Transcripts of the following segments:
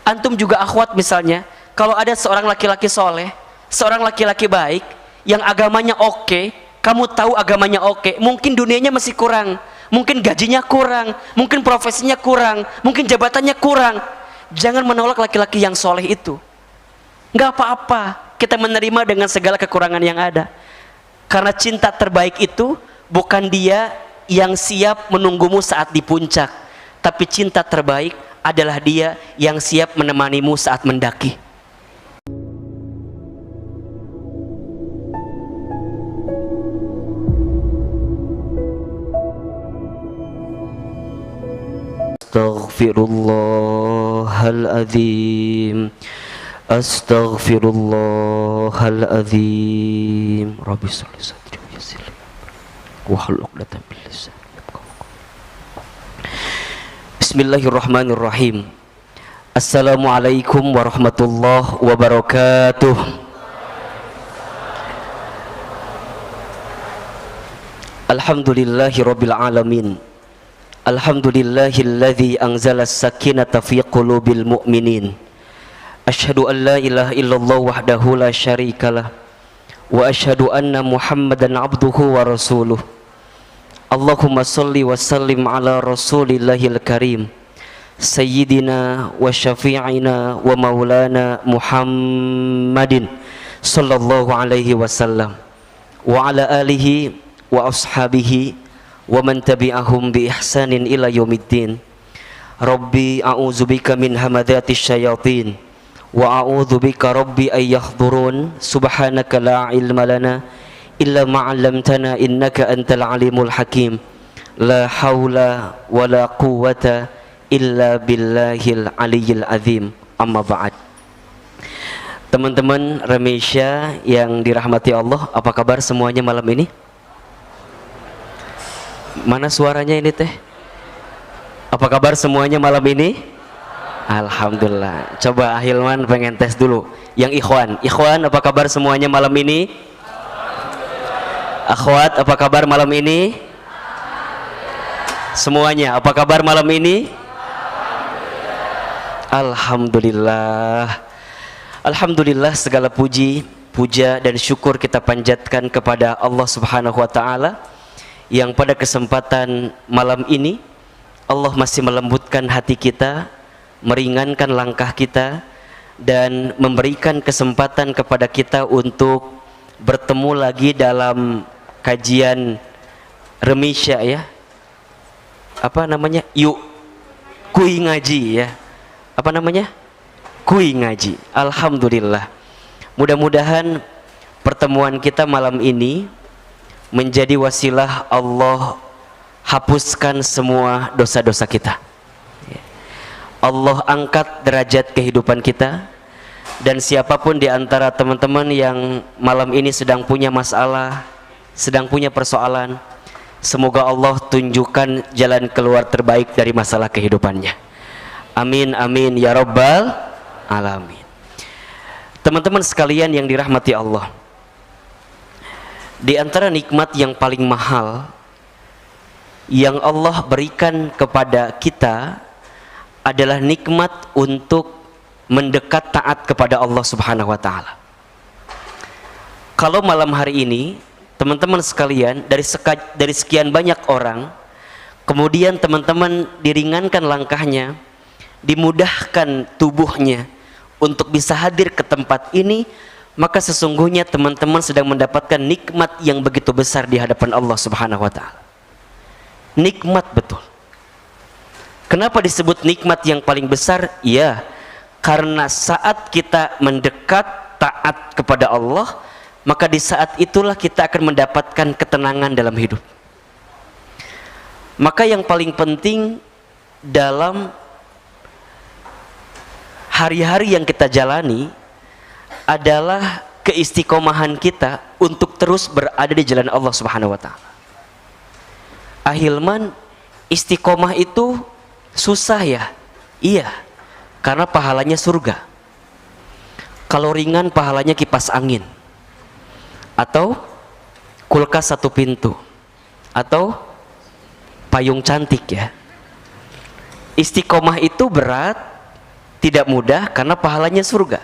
Antum juga akhwat misalnya, kalau ada seorang laki-laki soleh, seorang laki-laki baik yang agamanya oke, kamu tahu agamanya oke, mungkin dunianya masih kurang, mungkin gajinya kurang, mungkin profesinya kurang, mungkin jabatannya kurang. Jangan menolak laki-laki yang soleh itu. Nggak apa-apa kita menerima dengan segala kekurangan yang ada, karena cinta terbaik itu bukan dia yang siap menunggumu saat di puncak, tapi cinta terbaik adalah dia yang siap menemanimu saat mendaki. Astaghfirullahaladzim, astaghfirullahaladzim. Rabbi sholli sadri wa yassir wahlul 'uqdatam min lisani yafqahu. Bismillahirrahmanirrahim. Assalamualaikum warahmatullahi wabarakatuh. Alhamdulillahirabbil alamin. Alhamdulillahilladzi anzala as-sakinata fi qulubil mu'minin. Asyhadu an la ilaha illallah wahdahu la syarikalah wa asyhadu anna Muhammadan abduhu wa rasuluh. Allahumma salli wa sallim ala rasulillahil karim sayyidina wa syafi'ina wa maulana Muhammadin sallallahu alaihi wasallam wa ala alihi wa ashabihi wa man tabi'ahum bi ihsanin ila yaumiddin. Rabbi a'udzubika min hamadzatis syayatin wa a'udzubika rabbi ay yahdurun. Subhanaka la ilma lana illa ma 'allamtana innaka antal alimul hakim. La haula wa la quwwata illa billahil aliyyil azim. Amma ba'd. Teman-teman Remeisya yang dirahmati Allah, apa kabar semuanya malam ini? Mana suaranya ini teh? Apa kabar semuanya malam ini? Alhamdulillah. Coba Ahilman pengen tes dulu. Yang Ikhwan apa kabar semuanya malam ini? Akhwat, apa kabar malam ini? Semuanya, apa kabar malam ini? Alhamdulillah. Alhamdulillah, segala puji, puja dan syukur kita panjatkan kepada Allah Subhanahu wa taala yang pada kesempatan malam ini Allah masih melembutkan hati kita, meringankan langkah kita, dan memberikan kesempatan kepada kita untuk bertemu lagi dalam kajian Remeisya ya. Apa namanya? Kui ngaji ya. Apa namanya? Kui ngaji. Alhamdulillah. Mudah-mudahan pertemuan kita malam ini menjadi wasilah Allah hapuskan semua dosa-dosa kita. Allah angkat derajat kehidupan kita, dan siapapun di antara teman-teman yang malam ini sedang punya masalah, sedang punya persoalan, semoga Allah tunjukkan jalan keluar terbaik dari masalah kehidupannya. Amin amin ya rabbal alamin. Teman-teman sekalian yang dirahmati Allah, di antara nikmat yang paling mahal yang Allah berikan kepada kita adalah nikmat untuk mendekat taat kepada Allah Subhanahu wa taala. Kalau malam hari ini teman-teman sekalian dari sekian banyak orang, kemudian teman-teman diringankan langkahnya, dimudahkan tubuhnya untuk bisa hadir ke tempat ini, maka sesungguhnya teman-teman sedang mendapatkan nikmat yang begitu besar di hadapan Allah Subhanahu wa taala. Nikmat betul. Kenapa disebut nikmat yang paling besar? Ya, karena saat kita mendekat taat kepada Allah, maka di saat itulah kita akan mendapatkan ketenangan dalam hidup. Maka yang paling penting dalam hari-hari yang kita jalani adalah keistiqomahan kita untuk terus berada di jalan Allah Subhanahu wa taala. Ahilman, istiqomah itu susah ya? Iya, karena pahalanya surga. Kalau ringan pahalanya kipas angin, atau kulkas satu pintu, atau payung cantik ya. Istiqomah itu berat, tidak mudah karena pahalanya surga.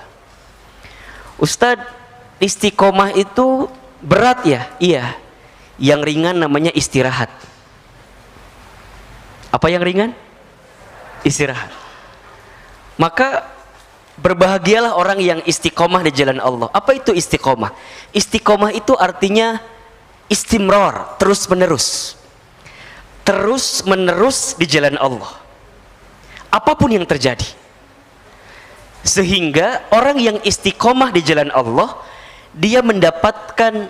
Ustadz, istiqomah itu berat ya? Iya. Yang ringan namanya istirahat. Apa yang ringan? Istirahat. Maka berbahagialah orang yang istiqomah di jalan Allah. Apa itu istiqomah? Istiqomah itu artinya istimrar, terus menerus. Terus menerus di jalan Allah. Apapun yang terjadi. Sehingga orang yang istiqomah di jalan Allah, dia mendapatkan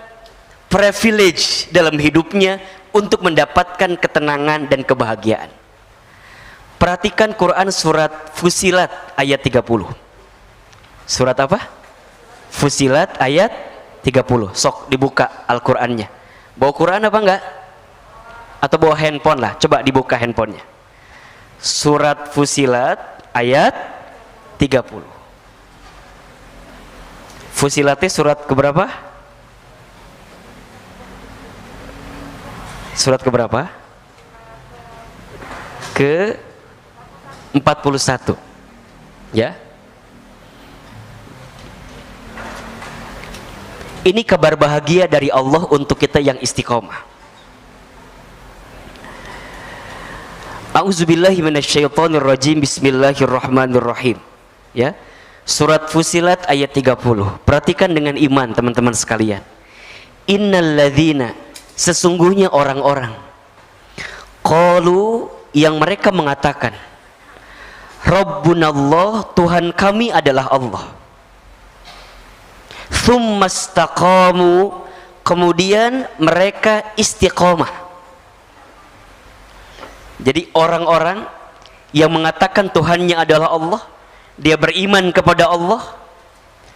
privilege dalam hidupnya untuk mendapatkan ketenangan dan kebahagiaan. Perhatikan Quran surat Fusilat ayat 30. Surat apa? Fusilat ayat 30. Sok dibuka Al-Qur'annya. Bawa Quran apa enggak? Atau bawa handphone lah. Coba dibuka handphonenya. Surat Fusilat ayat 30. Fusilatnya surat keberapa? Surat keberapa? Ke 41. Ya. Ini kabar bahagia dari Allah untuk kita yang istiqomah. A'udzubillahi minasyaitonirrajim. Bismillahirrahmanirrahim. Ya. Surat Fusilat ayat 30. Perhatikan dengan iman teman-teman sekalian. Innalladzina, sesungguhnya orang-orang, qalu, yang mereka mengatakan, Rabbunallah, Tuhan kami adalah Allah. Tsumastaqamu, kemudian mereka istiqomah. Jadi orang-orang yang mengatakan Tuhannya adalah Allah, dia beriman kepada Allah,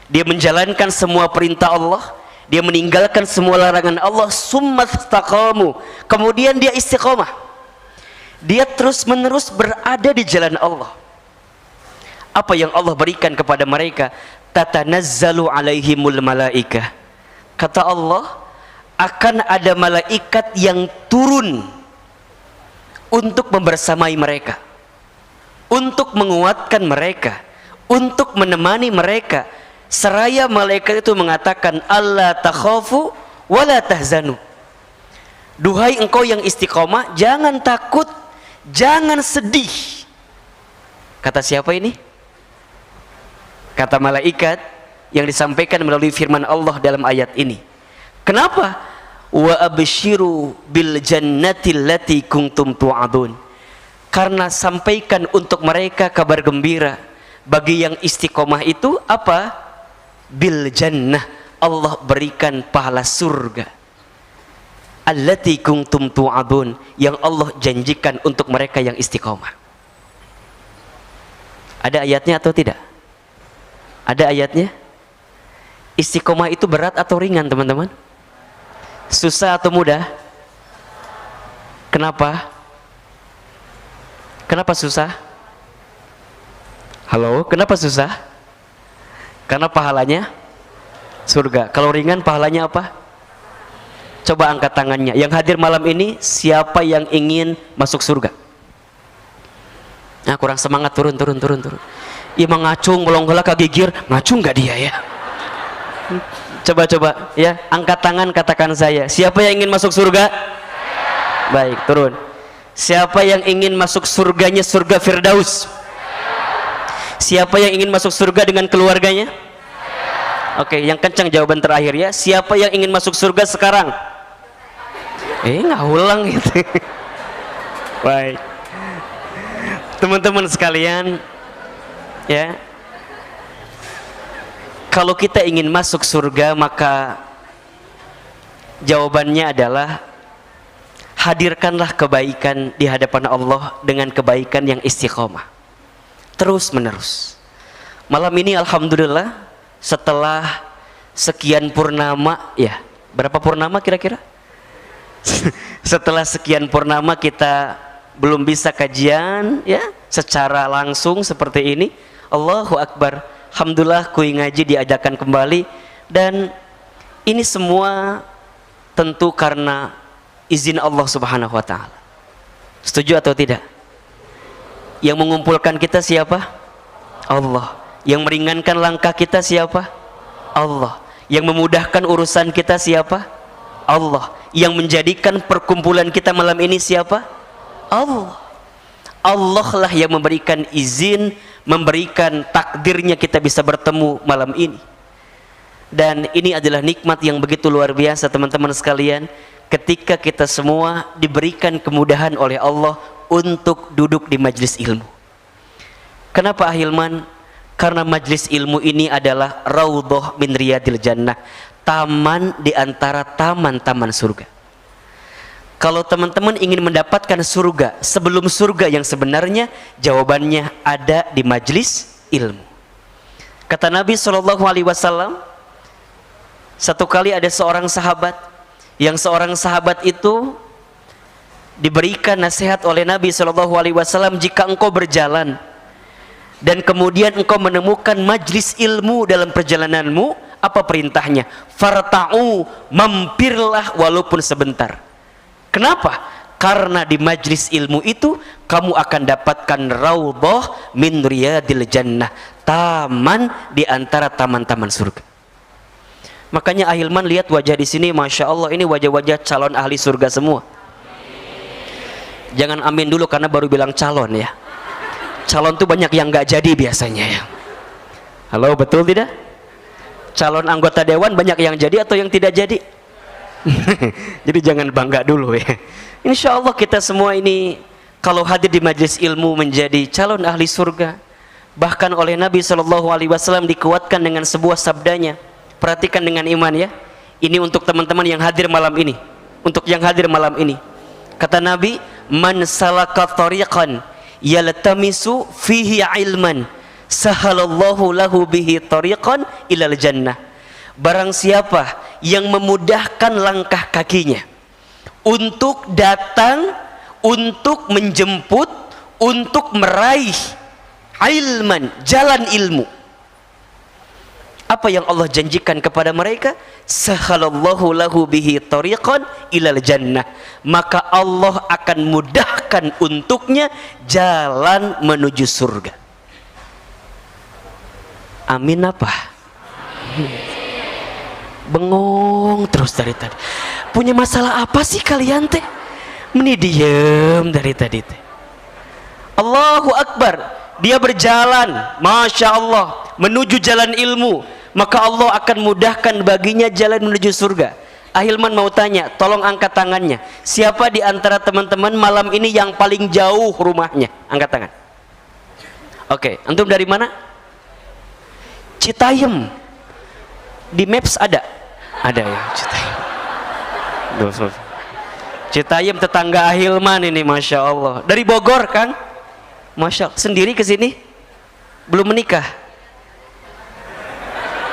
dia menjalankan semua perintah Allah, dia meninggalkan semua larangan Allah, tsumastaqamu, kemudian dia istiqomah. Dia terus menerus berada di jalan Allah. Apa yang Allah berikan kepada mereka? Tatanazzalu alaihimul malaikah. Kata Allah, akan ada malaikat yang turun untuk membersamai mereka, untuk menguatkan mereka, untuk menemani mereka. Seraya malaikat itu mengatakan, alla takhafu wala tahzanu. Duhai engkau yang istiqomah, jangan takut, jangan sedih. Kata siapa ini? Kata malaikat yang disampaikan melalui firman Allah dalam ayat ini. Kenapa? Wa abshiru bil jannati allati kuntum tu'adun. Karena sampaikan untuk mereka kabar gembira. Bagi yang istiqomah itu apa? Bil jannah, Allah berikan pahala surga. Allati kuntum tu'adun, yang Allah janjikan untuk mereka yang istiqomah. Ada ayatnya atau tidak? Ada ayatnya? Istiqomah itu berat atau ringan teman-teman? Susah atau mudah? Kenapa? Kenapa susah? Halo, kenapa susah? Karena pahalanya surga. Kalau ringan pahalanya apa? Coba angkat tangannya. Yang hadir malam ini, siapa yang ingin masuk surga? Nah, kurang semangat, turun. Iya mengacung, belum gelak kagigir, ngacung nggak dia ya? Coba ya, angkat tangan, katakan saya. Siapa yang ingin masuk surga? Baik, turun. Siapa yang ingin masuk surganya, surga Firdaus? Siapa yang ingin masuk surga dengan keluarganya? Oke, yang kencang jawaban terakhir ya. Siapa yang ingin masuk surga sekarang? Nggak ulang gitu. Baik, teman-teman sekalian, ya, kalau kita ingin masuk surga, maka jawabannya adalah hadirkanlah kebaikan di hadapan Allah dengan kebaikan yang istiqomah, terus menerus. Malam ini alhamdulillah, setelah sekian purnama, ya, berapa purnama kira-kira? Setelah sekian purnama kita belum bisa kajian ya secara langsung seperti ini. Allahu Akbar, alhamdulillah kui ngaji diadakan kembali, dan ini semua tentu karena izin Allah Subhanahu wa taala. Setuju atau tidak? Yang mengumpulkan kita siapa? Allah. Yang meringankan langkah kita siapa? Allah. Yang memudahkan urusan kita siapa? Allah. Yang menjadikan perkumpulan kita malam ini siapa? Allah. Allah lah yang memberikan izin, memberikan takdirnya kita bisa bertemu malam ini. Dan ini adalah nikmat yang begitu luar biasa teman-teman sekalian, ketika kita semua diberikan kemudahan oleh Allah untuk duduk di majlis ilmu. Kenapa Ahilman? Karena majlis ilmu ini adalah raudhah min riyadil jannah, taman di antara taman-taman surga. Kalau teman-teman ingin mendapatkan surga sebelum surga yang sebenarnya, jawabannya ada di majlis ilmu. Kata Nabi SAW, satu kali ada seorang sahabat, yang seorang sahabat itu diberikan nasihat oleh Nabi SAW, jika engkau berjalan dan kemudian engkau menemukan majlis ilmu dalam perjalananmu, apa perintahnya? Farta'u, mampirlah walaupun sebentar. Kenapa? Karena di majlis ilmu itu kamu akan dapatkan raudhah min riyadil jannah, taman di antara taman-taman surga. Makanya Ahilman lihat wajah di sini, masya Allah, ini wajah-wajah calon ahli surga semua. Jangan amin dulu karena baru bilang calon ya. Calon tuh banyak yang nggak jadi biasanya ya. Halo, betul tidak? Calon anggota dewan banyak yang jadi atau yang tidak jadi? Jadi jangan bangga dulu ya. Insya Allah kita semua ini kalau hadir di majlis ilmu menjadi calon ahli surga. Bahkan oleh Nabi SAW dikuatkan dengan sebuah sabdanya. Perhatikan dengan iman ya. Ini untuk teman-teman yang hadir malam ini. Untuk yang hadir malam ini. Kata Nabi, man salaka tariqan yaltamisu fihi ilman, sahalallahu lahu bihi tariqan ilal jannah. Barang siapa yang memudahkan langkah kakinya untuk datang, untuk menjemput, untuk meraih ilman, jalan ilmu, apa yang Allah janjikan kepada mereka? Sahalallahu lahu bihi tariqan ilal jannah. Maka Allah akan mudahkan untuknya jalan menuju surga. Amin apa? Bengong terus dari tadi. Punya masalah apa sih kalian teh? Meni diem dari tadi teh. Allahu Akbar. Dia berjalan, masya Allah, menuju jalan ilmu. Maka Allah akan mudahkan baginya jalan menuju surga. Ahilman mau tanya, tolong angkat tangannya. Siapa di antara teman-teman malam ini yang paling jauh rumahnya? Angkat tangan. Oke, antum dari mana? Citayam. Di Maps ada? Ada ya, Citayam. Citayam tetangga Ahilman ini, masya Allah. Dari Bogor, Kang? Masya Allah. Sendiri ke sini? Belum menikah?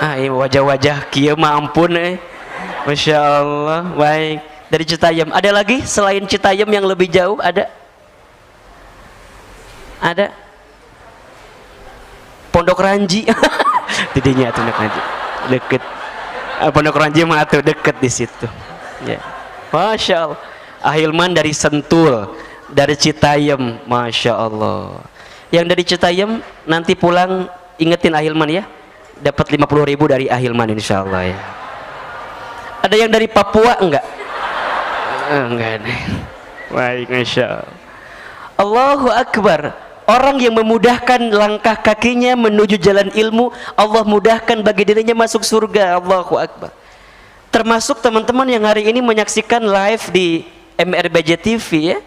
Ini wajah-wajah kia mah ampun masya Allah. Baik, dari Citayam. Ada lagi selain Citayam yang lebih jauh? Ada? Ada? Pondok Ranji. Tidinya Pondok Ranji deket. Pondok Ranji mah tuh deket di situ ya. Masya Allah. Ahilman dari Sentul, dari Citayam, masya Allah. Yang dari Citayam nanti pulang ingetin Ahilman ya, dapat 50.000 dari Ahilman insya Allah ya. Ada yang dari Papua enggak? Enggak nih. Baik, masya Allah. Allahu Akbar. Orang yang memudahkan langkah kakinya menuju jalan ilmu, Allah mudahkan bagi dirinya masuk surga. Allahu Akbar. Termasuk teman-teman yang hari ini menyaksikan live di MRBJ TV ya,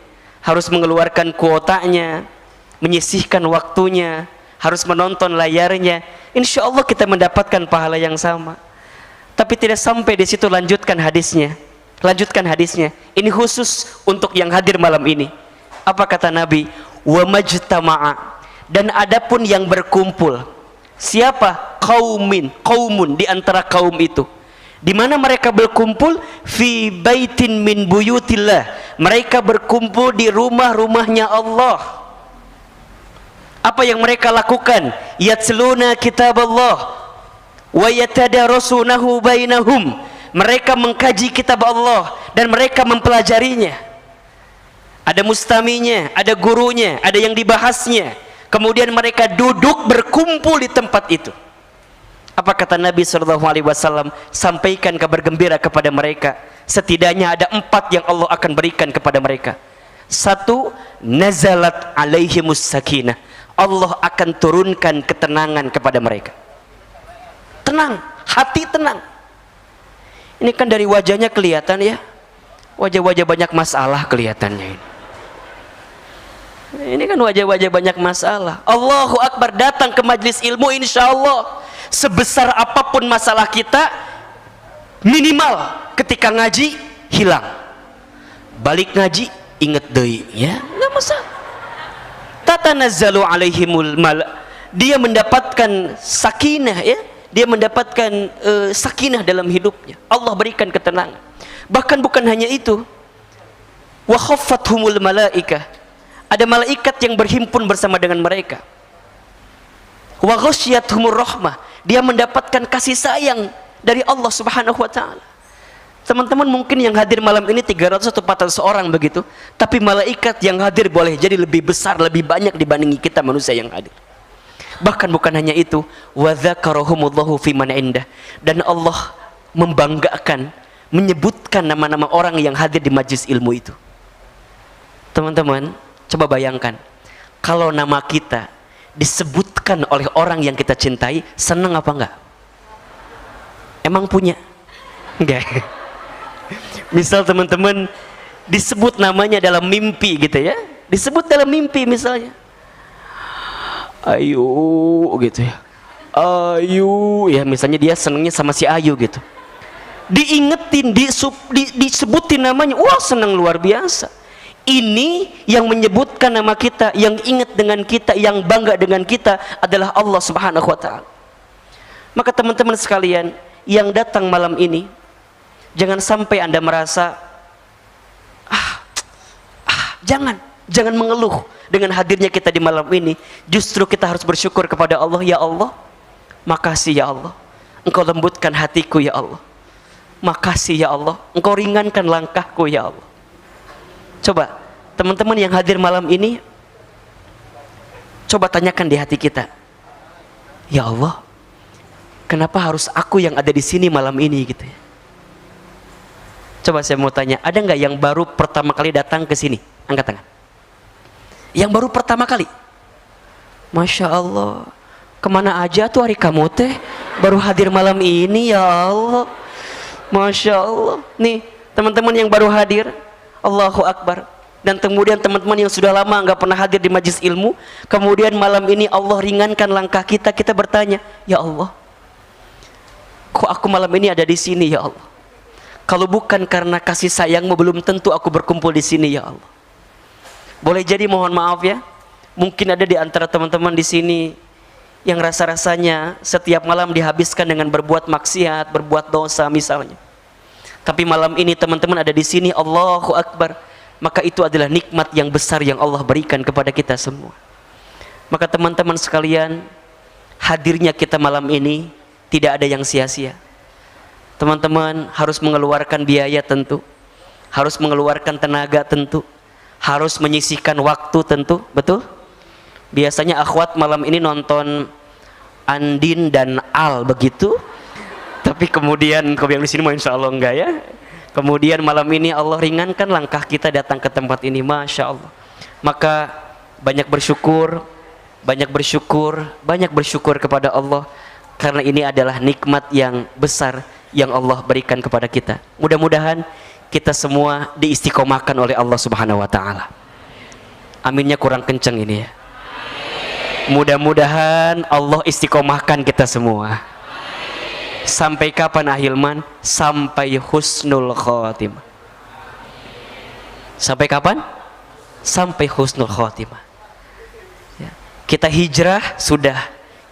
harus mengeluarkan kuotanya, menyisihkan waktunya, harus menonton layarnya. Insya Allah kita mendapatkan pahala yang sama. Tapi tidak sampai di situ, lanjutkan hadisnya. Lanjutkan hadisnya. Ini khusus untuk yang hadir malam ini. Apa kata Nabi? Wa majtama'a, dan adapun yang berkumpul. Siapa? Qaumun di antara kaum itu. Di mana mereka berkumpul? Fi baitin min buyutillah. Mereka berkumpul di rumah-rumahnya Allah. Apa yang mereka lakukan? Yatsluna kitab Allah wa yatadarasunahu bainahum. Mereka mengkaji kitab Allah dan mereka mempelajarinya. Ada mustaminya, ada gurunya, ada yang dibahasnya. Kemudian mereka duduk berkumpul di tempat itu. Apa kata Nabi SAW? Sampaikan kabar gembira kepada mereka. Setidaknya ada 4 yang Allah akan berikan kepada mereka. 1, nazalat alaihimus sakinah. Allah akan turunkan ketenangan kepada mereka. Tenang, hati tenang. Ini kan dari wajahnya kelihatan ya. Wajah-wajah banyak masalah kelihatannya ini. Ini kan wajah-wajah banyak masalah. Allahu Akbar, datang ke majlis ilmu, insya Allah sebesar apapun masalah kita, minimal ketika ngaji hilang. Balik ngaji inget deui ya, nggak masalah. Tatanazzalu alaihimul dia mendapatkan sakinah ya, dia mendapatkan sakinah dalam hidupnya. Allah berikan ketenangan. Bahkan bukan hanya itu, wa khaffathumul malaikah, ada malaikat yang berhimpun bersama dengan mereka. Wa ghasyiyatuhumur rahmah, dia mendapatkan kasih sayang dari Allah Subhanahu wa taala. Teman-teman mungkin yang hadir malam ini 300 atau 400 orang begitu, tapi malaikat yang hadir boleh jadi lebih besar, lebih banyak dibandingi kita manusia yang hadir. Bahkan bukan hanya itu, wa dzakarahumullahu fi man indah, dan Allah membanggakan, menyebutkan nama-nama orang yang hadir di majlis ilmu itu. Teman-teman, coba bayangkan kalau nama kita disebutkan oleh orang yang kita cintai, senang apa enggak? Emang punya? Enggak. Misal teman-teman disebut namanya dalam mimpi gitu ya, disebut dalam mimpi misalnya, Ayu gitu ya, Ayu ya, misalnya dia senangnya sama si Ayu gitu, diingetin, disebutin namanya, wah senang luar biasa. Ini yang menyebutkan nama kita, yang ingat dengan kita, yang bangga dengan kita adalah Allah Subhanahu wa taala. Maka teman-teman sekalian yang datang malam ini, jangan sampai Anda merasa jangan mengeluh dengan hadirnya kita di malam ini. Justru kita harus bersyukur kepada Allah. Ya Allah, makasih ya Allah, Engkau lembutkan hatiku ya Allah. Makasih ya Allah, Engkau ringankan langkahku ya Allah. Coba teman-teman yang hadir malam ini, coba tanyakan di hati kita, ya Allah, kenapa harus aku yang ada di sini malam ini gitu ya? Coba saya mau tanya, ada nggak yang baru pertama kali datang ke sini? Angkat tangan. Yang baru pertama kali? Masya Allah, kemana aja tuh hari kamu teh? Baru hadir malam ini ya Allah. Masya Allah. Nih teman-teman yang baru hadir, Allahu Akbar. Dan kemudian teman-teman yang sudah lama nggak pernah hadir di majlis ilmu, kemudian malam ini Allah ringankan langkah kita. Kita bertanya, ya Allah, kok aku malam ini ada di sini ya Allah? Kalau bukan karena kasih sayangmu, belum tentu aku berkumpul di sini ya Allah. Boleh jadi mohon maaf ya, mungkin ada di antara teman-teman di sini yang rasa-rasanya setiap malam dihabiskan dengan berbuat maksiat, berbuat dosa misalnya. Tapi malam ini teman-teman ada di sini, Allahu Akbar. Maka itu adalah nikmat yang besar yang Allah berikan kepada kita semua. Maka teman-teman sekalian, hadirnya kita malam ini tidak ada yang sia-sia. Teman-teman harus mengeluarkan biaya tentu, harus mengeluarkan tenaga tentu, harus menyisihkan waktu tentu, betul? Biasanya akhwat malam ini nonton Andin dan Al begitu, tapi kemudian kau yang di sini mau insya Allah enggak ya. Kemudian malam ini Allah ringankan langkah kita datang ke tempat ini, masya Allah. Maka banyak bersyukur, banyak bersyukur, banyak bersyukur kepada Allah, karena ini adalah nikmat yang besar yang Allah berikan kepada kita. Mudah-mudahan kita semua diistiqomahkan oleh Allah Subhanahu wa taala. Aminnya kurang kenceng ini ya. Mudah-mudahan Allah istiqomahkan kita semua. Sampai kapan Ahilman? Sampai husnul khotimah. Sampai kapan? Sampai husnul khotimah ya. Kita hijrah sudah,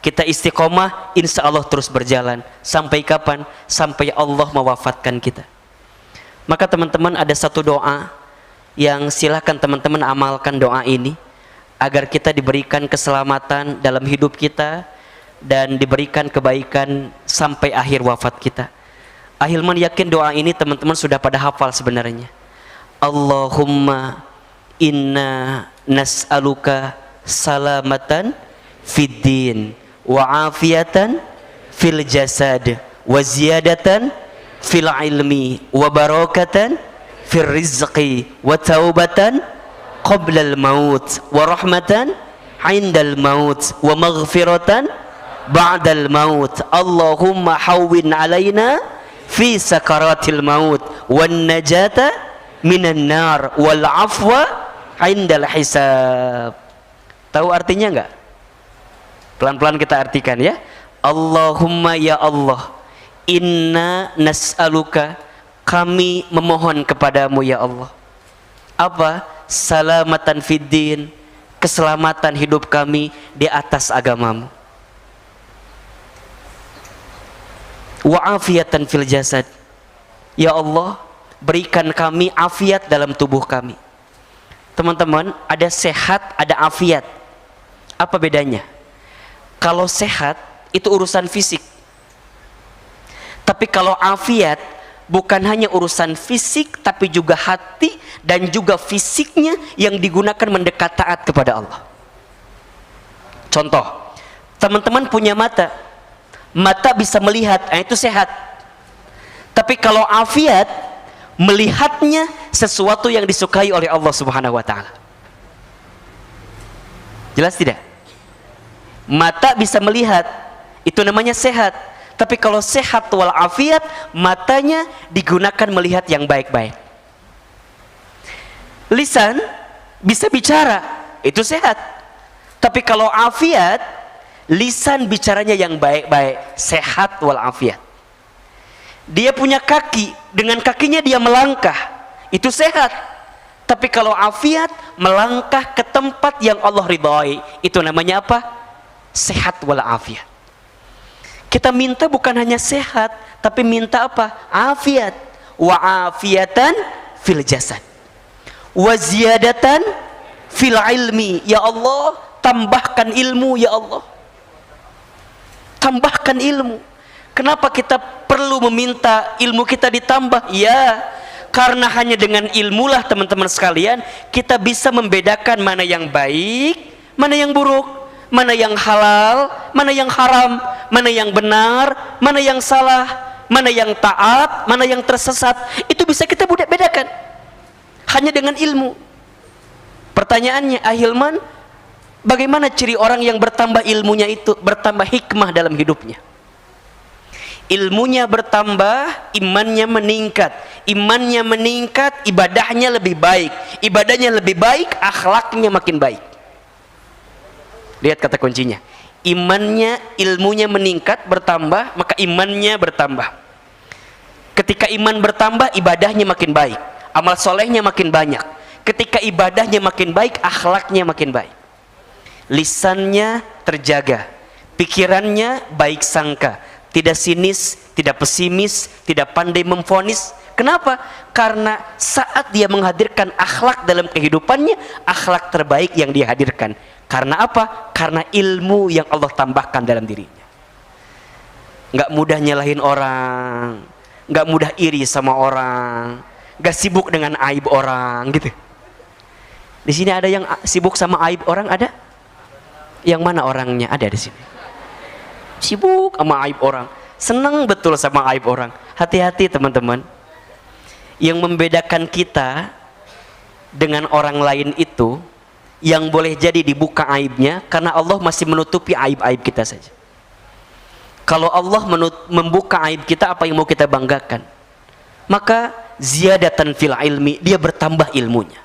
kita istiqomah insya Allah terus berjalan. Sampai kapan? Sampai Allah mewafatkan kita. Maka teman-teman ada satu doa yang silakan teman-teman amalkan doa ini, agar kita diberikan keselamatan dalam hidup kita dan diberikan kebaikan sampai akhir wafat kita. Ahilman yakin doa ini teman-teman sudah pada hafal sebenarnya. Allahumma inna nas'aluka salamatan fid din wa afiatan fil jasad wa ziyadatan fil ilmi wa barakatan fil rizqi wa taubatan qabla al maut wa rahmatan indal maut wa maghfiratan ba'dal maut. Allahumma hawwin alaina fi sakaratil maut wan najata minan nar wal afwa indal hisab. Tahu artinya enggak? Pelan-pelan kita artikan ya. Allahumma ya Allah, inna nas'aluka, kami memohon kepadamu ya Allah. Apa? Salamatan fid din, keselamatan hidup kami di atas agamamu. Wa afiatan fil jasad, ya Allah, berikan kami afiat dalam tubuh kami. Teman-teman, ada sehat, ada afiat. Apa bedanya? Kalau sehat itu urusan fisik, tapi kalau afiat bukan hanya urusan fisik, tapi juga hati dan juga fisiknya yang digunakan mendekat taat kepada Allah. Contoh, teman-teman punya mata, mata bisa melihat, itu sehat. Tapi kalau afiat, melihatnya sesuatu yang disukai oleh Allah Subhanahu wa taala. Jelas tidak? Mata bisa melihat, itu namanya sehat. Tapi kalau sehat wal afiat, matanya digunakan melihat yang baik-baik. Lisan bisa bicara, itu sehat. Tapi kalau afiat, lisan bicaranya yang baik-baik, sehat wal afiat. Dia punya kaki, dengan kakinya dia melangkah, itu sehat. Tapi kalau afiat, melangkah ke tempat yang Allah ridhai, itu namanya apa? Sehat wal afiat. Kita minta bukan hanya sehat, tapi minta apa? Afiat. Wa afiatan fil jasad wa ziyadatan fil ilmi. Ya Allah, tambahkan ilmu ya Allah. Tambahkan ilmu. Kenapa kita perlu meminta ilmu kita ditambah? Ya, karena hanya dengan ilmulah teman-teman sekalian kita bisa membedakan mana yang baik, mana yang buruk, mana yang halal, mana yang haram, mana yang benar, mana yang salah, mana yang taat, mana yang tersesat. Itu bisa kita bedakan hanya dengan ilmu. Pertanyaannya, Ahilman, bagaimana ciri orang yang bertambah ilmunya itu, bertambah hikmah dalam hidupnya? Ilmunya bertambah, imannya meningkat. Imannya meningkat, ibadahnya lebih baik. Ibadahnya lebih baik, akhlaknya makin baik. Lihat kata kuncinya. Imannya, ilmunya meningkat, bertambah, maka imannya bertambah. Ketika iman bertambah, ibadahnya makin baik. Amal solehnya makin banyak. Ketika ibadahnya makin baik, akhlaknya makin baik. Lisannya terjaga, pikirannya baik sangka, tidak sinis, tidak pesimis, tidak pandai memvonis. Kenapa? Karena saat dia menghadirkan akhlak dalam kehidupannya, akhlak terbaik yang dia hadirkan. Karena apa? Karena ilmu yang Allah tambahkan dalam dirinya. Nggak mudah nyalahin orang, nggak mudah iri sama orang, nggak sibuk dengan aib orang, gitu. Di sini ada yang sibuk sama aib orang, ada? Yang mana orangnya? Ada di sini. Sibuk sama aib orang, senang betul sama aib orang. Hati-hati teman-teman. Yang membedakan kita dengan orang lain itu, yang boleh jadi dibuka aibnya, karena Allah masih menutupi aib-aib kita saja. Kalau Allah membuka aib kita, apa yang mau kita banggakan? Maka ziyadatan fil ilmi, dia bertambah ilmunya.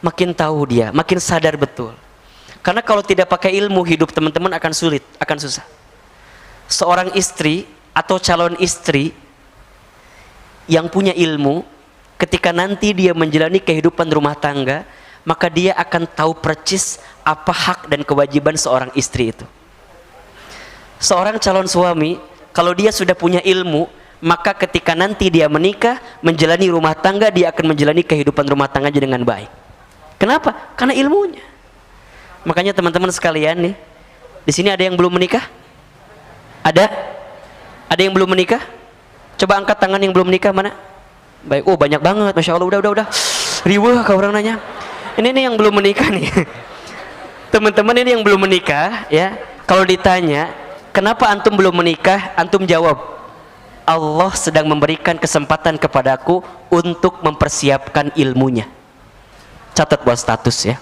Makin tahu dia, makin sadar betul. Karena kalau tidak pakai ilmu, hidup teman-teman akan sulit, akan susah. Seorang istri atau calon istri yang punya ilmu, ketika nanti dia menjalani kehidupan rumah tangga, maka dia akan tahu percis apa hak dan kewajiban seorang istri itu. Seorang calon suami, kalau dia sudah punya ilmu, maka ketika nanti dia menikah, menjalani rumah tangga, dia akan menjalani kehidupan rumah tangganya dengan baik. Kenapa? Karena ilmunya. Makanya teman-teman sekalian nih, di sini ada yang belum menikah? Ada? Ada yang belum menikah? Coba angkat tangan yang belum menikah, mana? Baik, oh banyak banget, Masya Allah, udah. Riweuh ke orang nanya. Ini nih yang belum menikah nih. Teman-teman ini yang belum menikah ya, kalau ditanya kenapa antum belum menikah, antum jawab, Allah sedang memberikan kesempatan kepadaku untuk mempersiapkan ilmunya. Catat buat status ya.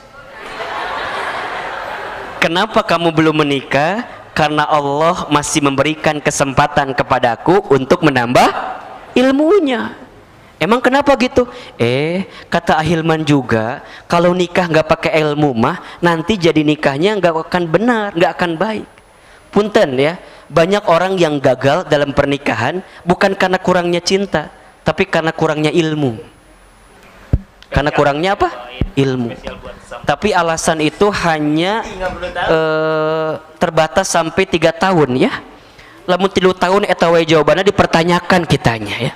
Kenapa kamu belum menikah? Karena Allah masih memberikan kesempatan kepadaku untuk menambah ilmunya. Emang kenapa gitu? Kata Ahilman juga, kalau nikah nggak pakai ilmu mah nanti jadi nikahnya nggak akan benar, nggak akan baik. Punten ya, banyak orang yang gagal dalam pernikahan bukan karena kurangnya cinta, tapi karena kurangnya ilmu. Karena kurangnya apa? Ilmu. Tapi alasan itu hanya terbatas sampai 3 tahun ya. Lamun 3 tahun eta we jawabannya dipertanyakan kitanya ya.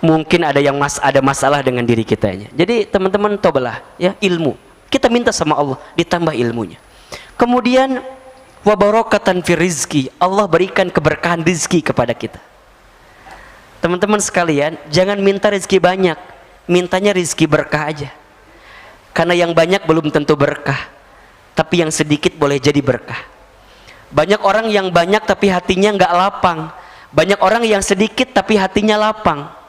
Mungkin ada yang ada masalah dengan diri kitanya. Jadi teman-teman tobalah ya, ilmu. Kita minta sama Allah ditambah ilmunya. Kemudian wa barakatan fi rizki, Allah berikan keberkahan rizki kepada kita. Teman-teman sekalian, jangan minta rizki banyak, mintanya rizki berkah aja. Karena yang banyak belum tentu berkah, tapi yang sedikit boleh jadi berkah. Banyak orang yang banyak tapi hatinya nggak lapang. Banyak orang yang sedikit tapi hatinya lapang.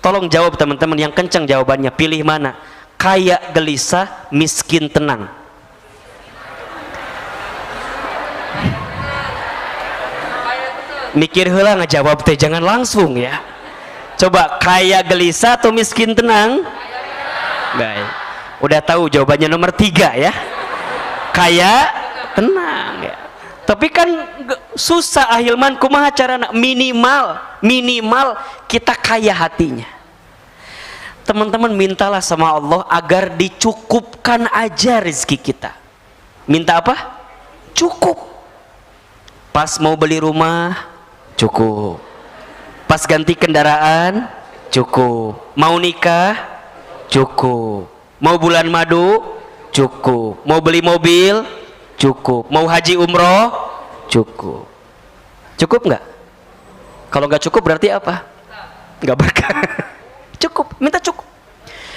Tolong jawab teman-teman, yang kencang jawabannya, pilih mana? Kaya gelisah, miskin tenang. Mikir heula ngejawab teh, jangan langsung ya. Coba, kaya gelisah atau miskin tenang? Baik. Udah tahu jawabannya nomor 3 ya. Kaya tenang ya. Tapi kan susah Ahilman, kumaha carana? Minimal kita kaya hatinya. Teman-teman mintalah sama Allah agar dicukupkan aja rezeki kita. Minta apa? Cukup. Pas mau beli rumah, cukup. Pas ganti kendaraan, cukup. Mau nikah, cukup. Mau bulan madu, cukup. Mau beli mobil, cukup. Mau haji umroh, cukup. Cukup nggak? Kalau nggak cukup berarti apa? Nggak berkah. Cukup, minta cukup.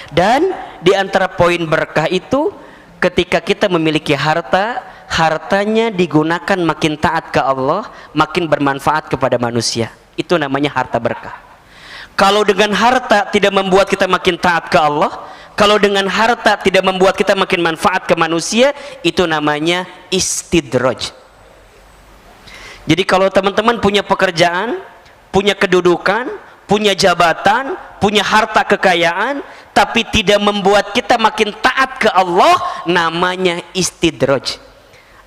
Dan di antara poin berkah itu, ketika kita memiliki harta, hartanya digunakan makin taat ke Allah, makin bermanfaat kepada manusia. Itu namanya harta berkah. Kalau dengan harta tidak membuat kita makin taat ke Allah, kalau dengan harta tidak membuat kita makin manfaat ke manusia, itu namanya istidraj. Jadi kalau teman-teman punya pekerjaan, punya kedudukan, punya jabatan, punya harta kekayaan, tapi tidak membuat kita makin taat ke Allah, namanya istidraj.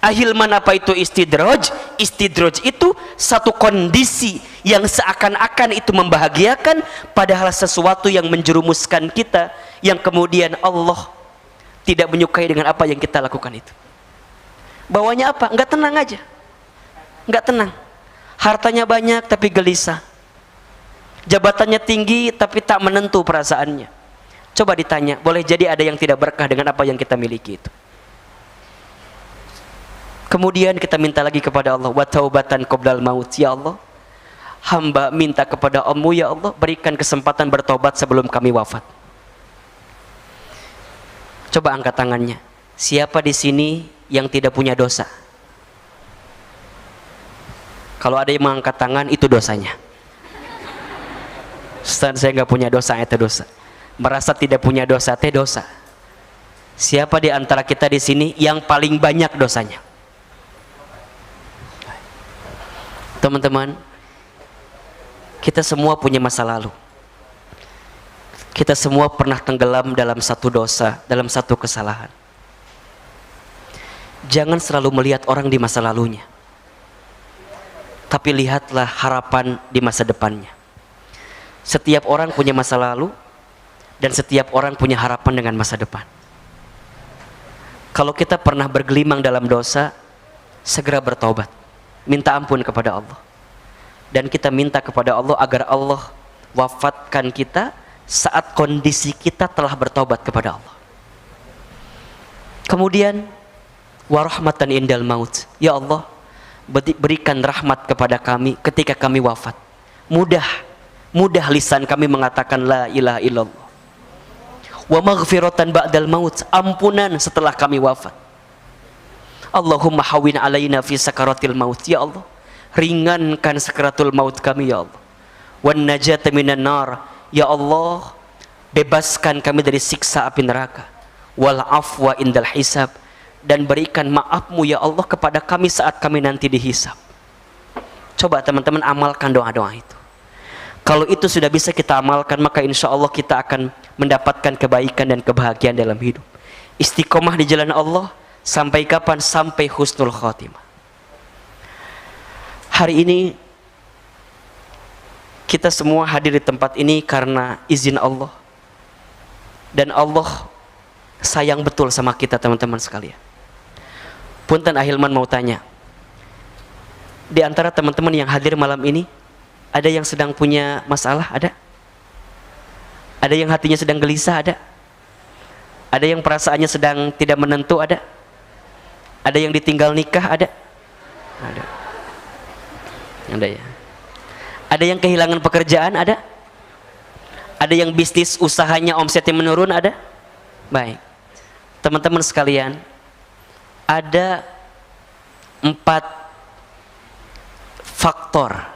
Ahilman, apa itu istidraj? Istidraj itu satu kondisi yang seakan-akan itu membahagiakan, padahal sesuatu yang menjerumuskan kita, yang kemudian Allah tidak menyukai dengan apa yang kita lakukan itu. Bawanya apa? Enggak tenang aja. Enggak tenang. Hartanya banyak tapi gelisah. Jabatannya tinggi tapi tak menentu perasaannya. Coba ditanya, boleh jadi ada yang tidak berkah dengan apa yang kita miliki itu. Kemudian kita minta lagi kepada Allah, wa taubatan qoblal maut. Ya Allah, hamba minta kepada Allah, ya Allah, berikan kesempatan bertobat sebelum kami wafat. Coba angkat tangannya. Siapa di sini yang tidak punya dosa? Kalau ada yang mengangkat tangan, itu dosanya. Ustaz, saya nggak punya dosa, itu dosa. Merasa tidak punya dosa, teh dosa. Siapa di antara kita di sini yang paling banyak dosanya? Teman-teman, kita semua punya masa lalu. Kita semua pernah tenggelam dalam satu dosa, dalam satu kesalahan. Jangan selalu melihat orang di masa lalunya, tapi lihatlah harapan di masa depannya. Setiap orang punya masa lalu, dan setiap orang punya harapan dengan masa depan. Kalau kita pernah bergelimang dalam dosa, segera bertobat, minta ampun kepada Allah, dan kita minta kepada Allah agar Allah wafatkan kita saat kondisi kita telah bertobat kepada Allah. Kemudian warahmatan indal maut. Ya Allah, berikan rahmat kepada kami ketika kami wafat. Mudah lisan kami mengatakan la ilaha illallah. Wa maghfiratan ba'dal maut, ampunan setelah kami wafat. Allahumma hawwin alaina fi sakaratil maut, ya Allah ringankan sakaratul maut kami ya Allah. Wan najata minan nar, ya Allah bebaskan kami dari siksa api neraka. Wal afwa indal hisab, dan berikan maafmu ya Allah kepada kami saat kami nanti dihisab. Coba teman-teman amalkan doa-doa itu. Kalau itu sudah bisa kita amalkan, maka insya Allah kita akan mendapatkan kebaikan dan kebahagiaan dalam hidup. Istiqomah di jalan Allah sampai kapan? Sampai husnul khatimah. Hari ini kita semua hadir di tempat ini karena izin Allah, dan Allah sayang betul sama kita teman-teman sekalian. Punten Ahilman mau tanya, di antara teman-teman yang hadir malam ini, ada yang sedang punya masalah? Ada? Ada yang hatinya sedang gelisah? Ada? Ada yang perasaannya sedang tidak menentu? Ada? Ada yang ditinggal nikah? Ada? Ada. Ada ya. Ada yang kehilangan pekerjaan? Ada? Ada yang bisnis usahanya omsetnya menurun? Ada? Baik. Teman-teman sekalian, ada 4 faktor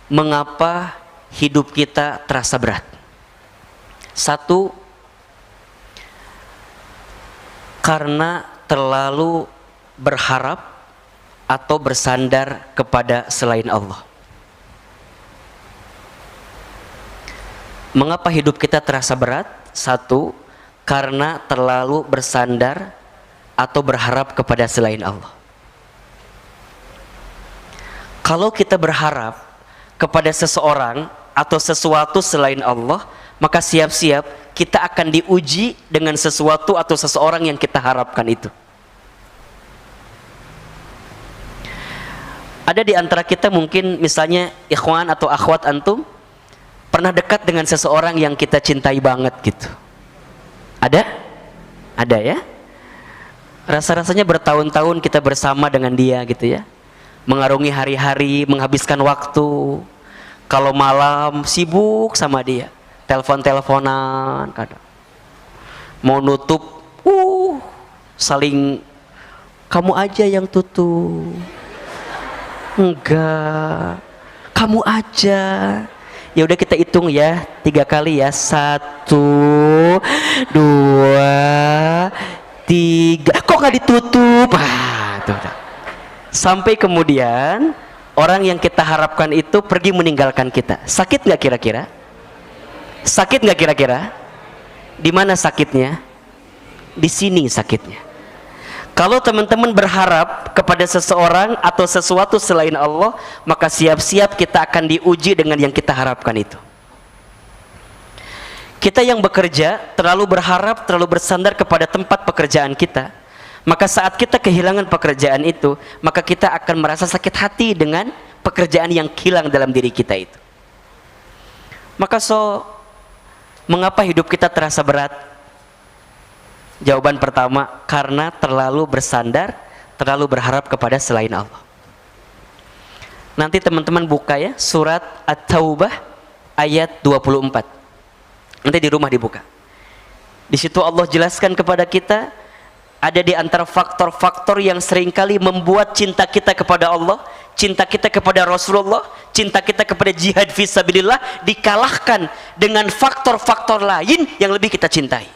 mengapa hidup kita terasa berat. 1, karena terlalu berharap atau bersandar kepada selain Allah. Mengapa hidup kita terasa berat? 1, karena terlalu bersandar atau berharap kepada selain Allah. Kalau kita berharap kepada seseorang atau sesuatu selain Allah, maka siap-siap kita akan diuji dengan sesuatu atau seseorang yang kita harapkan itu. Ada di antara kita mungkin misalnya ikhwan atau akhwat antum pernah dekat dengan seseorang yang kita cintai banget gitu. Ada? Ada ya? Rasa-rasanya bertahun-tahun kita bersama dengan dia gitu ya, mengarungi hari-hari, menghabiskan waktu. Kalau malam sibuk sama dia, telepon-teleponan kadang. Mau nutup, saling, kamu aja yang tutup. Enggak, kamu aja. Ya udah kita hitung ya, 3 kali ya. 1, 2, 3. Kok nggak ditutup? Tuh. Sampai kemudian orang yang kita harapkan itu pergi meninggalkan kita. Sakit nggak kira-kira? Sakit nggak kira-kira? Di mana sakitnya? Di sini sakitnya. Kalau teman-teman berharap kepada seseorang atau sesuatu selain Allah, maka siap-siap kita akan diuji dengan yang kita harapkan itu. Kita yang bekerja terlalu berharap, terlalu bersandar kepada tempat pekerjaan kita, maka saat kita kehilangan pekerjaan itu, maka kita akan merasa sakit hati dengan pekerjaan yang hilang dalam diri kita itu. Maka mengapa hidup kita terasa berat? Jawaban pertama, karena terlalu bersandar, terlalu berharap kepada selain Allah. Nanti teman-teman buka ya, surat At-Taubah ayat 24. Nanti di rumah dibuka. Di situ Allah jelaskan kepada kita, ada di antara faktor-faktor yang seringkali membuat cinta kita kepada Allah, cinta kita kepada Rasulullah, cinta kita kepada jihad fisabilillah dikalahkan dengan faktor-faktor lain yang lebih kita cintai.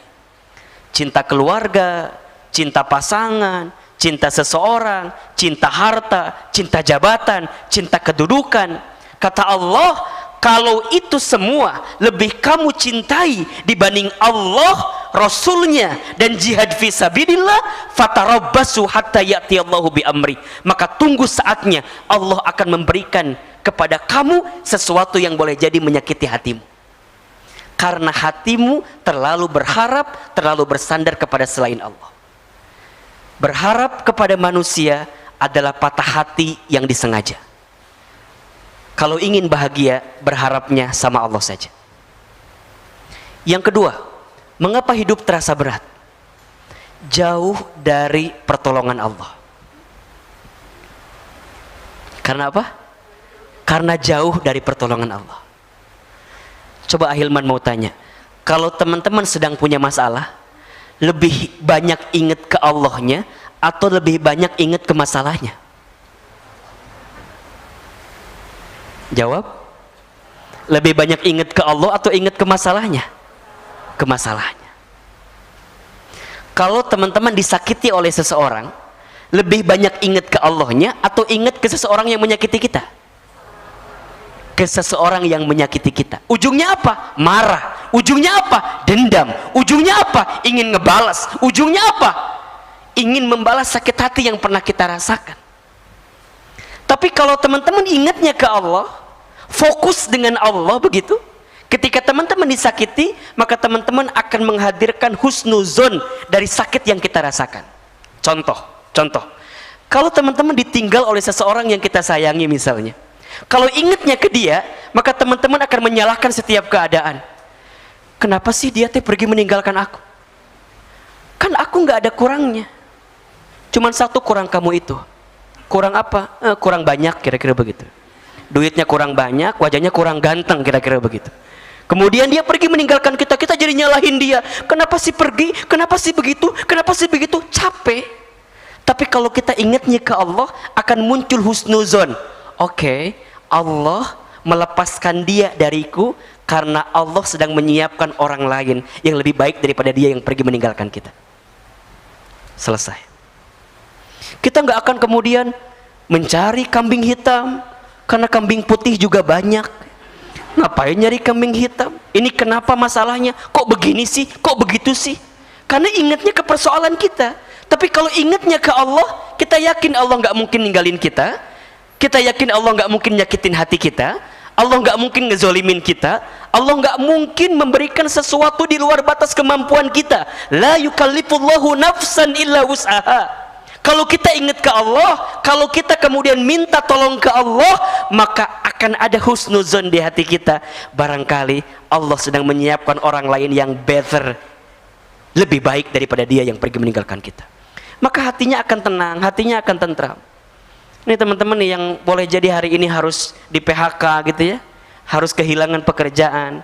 Cinta keluarga, cinta pasangan, cinta seseorang, cinta harta, cinta jabatan, cinta kedudukan. Kata Allah, kalau itu semua lebih kamu cintai dibanding Allah, Rasulnya, dan jihad fisabilillah, fatarabbasu hatta ya'tiyallahu bi amri, maka tunggu saatnya Allah akan memberikan kepada kamu sesuatu yang boleh jadi menyakiti hatimu. Karena hatimu terlalu berharap, terlalu bersandar kepada selain Allah. Berharap kepada manusia adalah patah hati yang disengaja. Kalau ingin bahagia, berharapnya sama Allah saja. Yang kedua, mengapa hidup terasa berat? Jauh dari pertolongan Allah. Karena apa? Karena jauh dari pertolongan Allah. Coba Ahilman mau tanya, kalau teman-teman sedang punya masalah, lebih banyak ingat ke Allahnya atau lebih banyak ingat ke masalahnya? Jawab. Lebih banyak ingat ke Allah atau ingat ke masalahnya? Ke masalahnya. Kalau teman-teman disakiti oleh seseorang, lebih banyak ingat ke Allahnya atau ingat ke seseorang yang menyakiti kita? Ke seseorang yang menyakiti kita. Ujungnya apa? Marah. Ujungnya apa? Dendam. Ujungnya apa? Ingin ngebalas. Ujungnya apa? Ingin membalas sakit hati yang pernah kita rasakan. Tapi kalau teman-teman ingatnya ke Allah, fokus dengan Allah begitu, ketika teman-teman disakiti, maka teman-teman akan menghadirkan husnuzon dari sakit yang kita rasakan. Contoh. Kalau teman-teman ditinggal oleh seseorang yang kita sayangi misalnya, kalau ingatnya ke dia, maka teman-teman akan menyalahkan setiap keadaan. Kenapa sih dia pergi meninggalkan aku? Kan aku nggak ada kurangnya. Cuman satu kurang kamu itu. Kurang apa? Kurang banyak, kira-kira begitu. Duitnya kurang banyak, wajahnya kurang ganteng, kira-kira begitu. Kemudian dia pergi meninggalkan kita, kita jadi nyalahin dia. Kenapa sih pergi? Kenapa sih begitu? Kenapa sih begitu? Capek. Tapi kalau kita ingatnya ke Allah, akan muncul husnuzon. Oke, Allah melepaskan dia dariku karena Allah sedang menyiapkan orang lain yang lebih baik daripada dia yang pergi meninggalkan kita. Selesai. Kita nggak akan kemudian mencari kambing hitam, karena kambing putih juga banyak. Ngapain nyari kambing hitam? Ini kenapa masalahnya? Kok begini sih? Kok begitu sih? Karena ingatnya ke persoalan kita. Tapi kalau ingatnya ke Allah, kita yakin Allah nggak mungkin ninggalin kita. Kita yakin Allah nggak mungkin nyakitin hati kita. Allah nggak mungkin ngezolimin kita. Allah nggak mungkin memberikan sesuatu di luar batas kemampuan kita. La yukallifullahu nafsan illa wus'aha. Kalau kita ingat ke Allah, kalau kita kemudian minta tolong ke Allah, maka akan ada husnuzon di hati kita. Barangkali Allah sedang menyiapkan orang lain yang better, lebih baik daripada dia yang pergi meninggalkan kita. Maka hatinya akan tenang, hatinya akan tentram. Ini teman-teman nih yang boleh jadi hari ini harus di PHK gitu ya, harus kehilangan pekerjaan.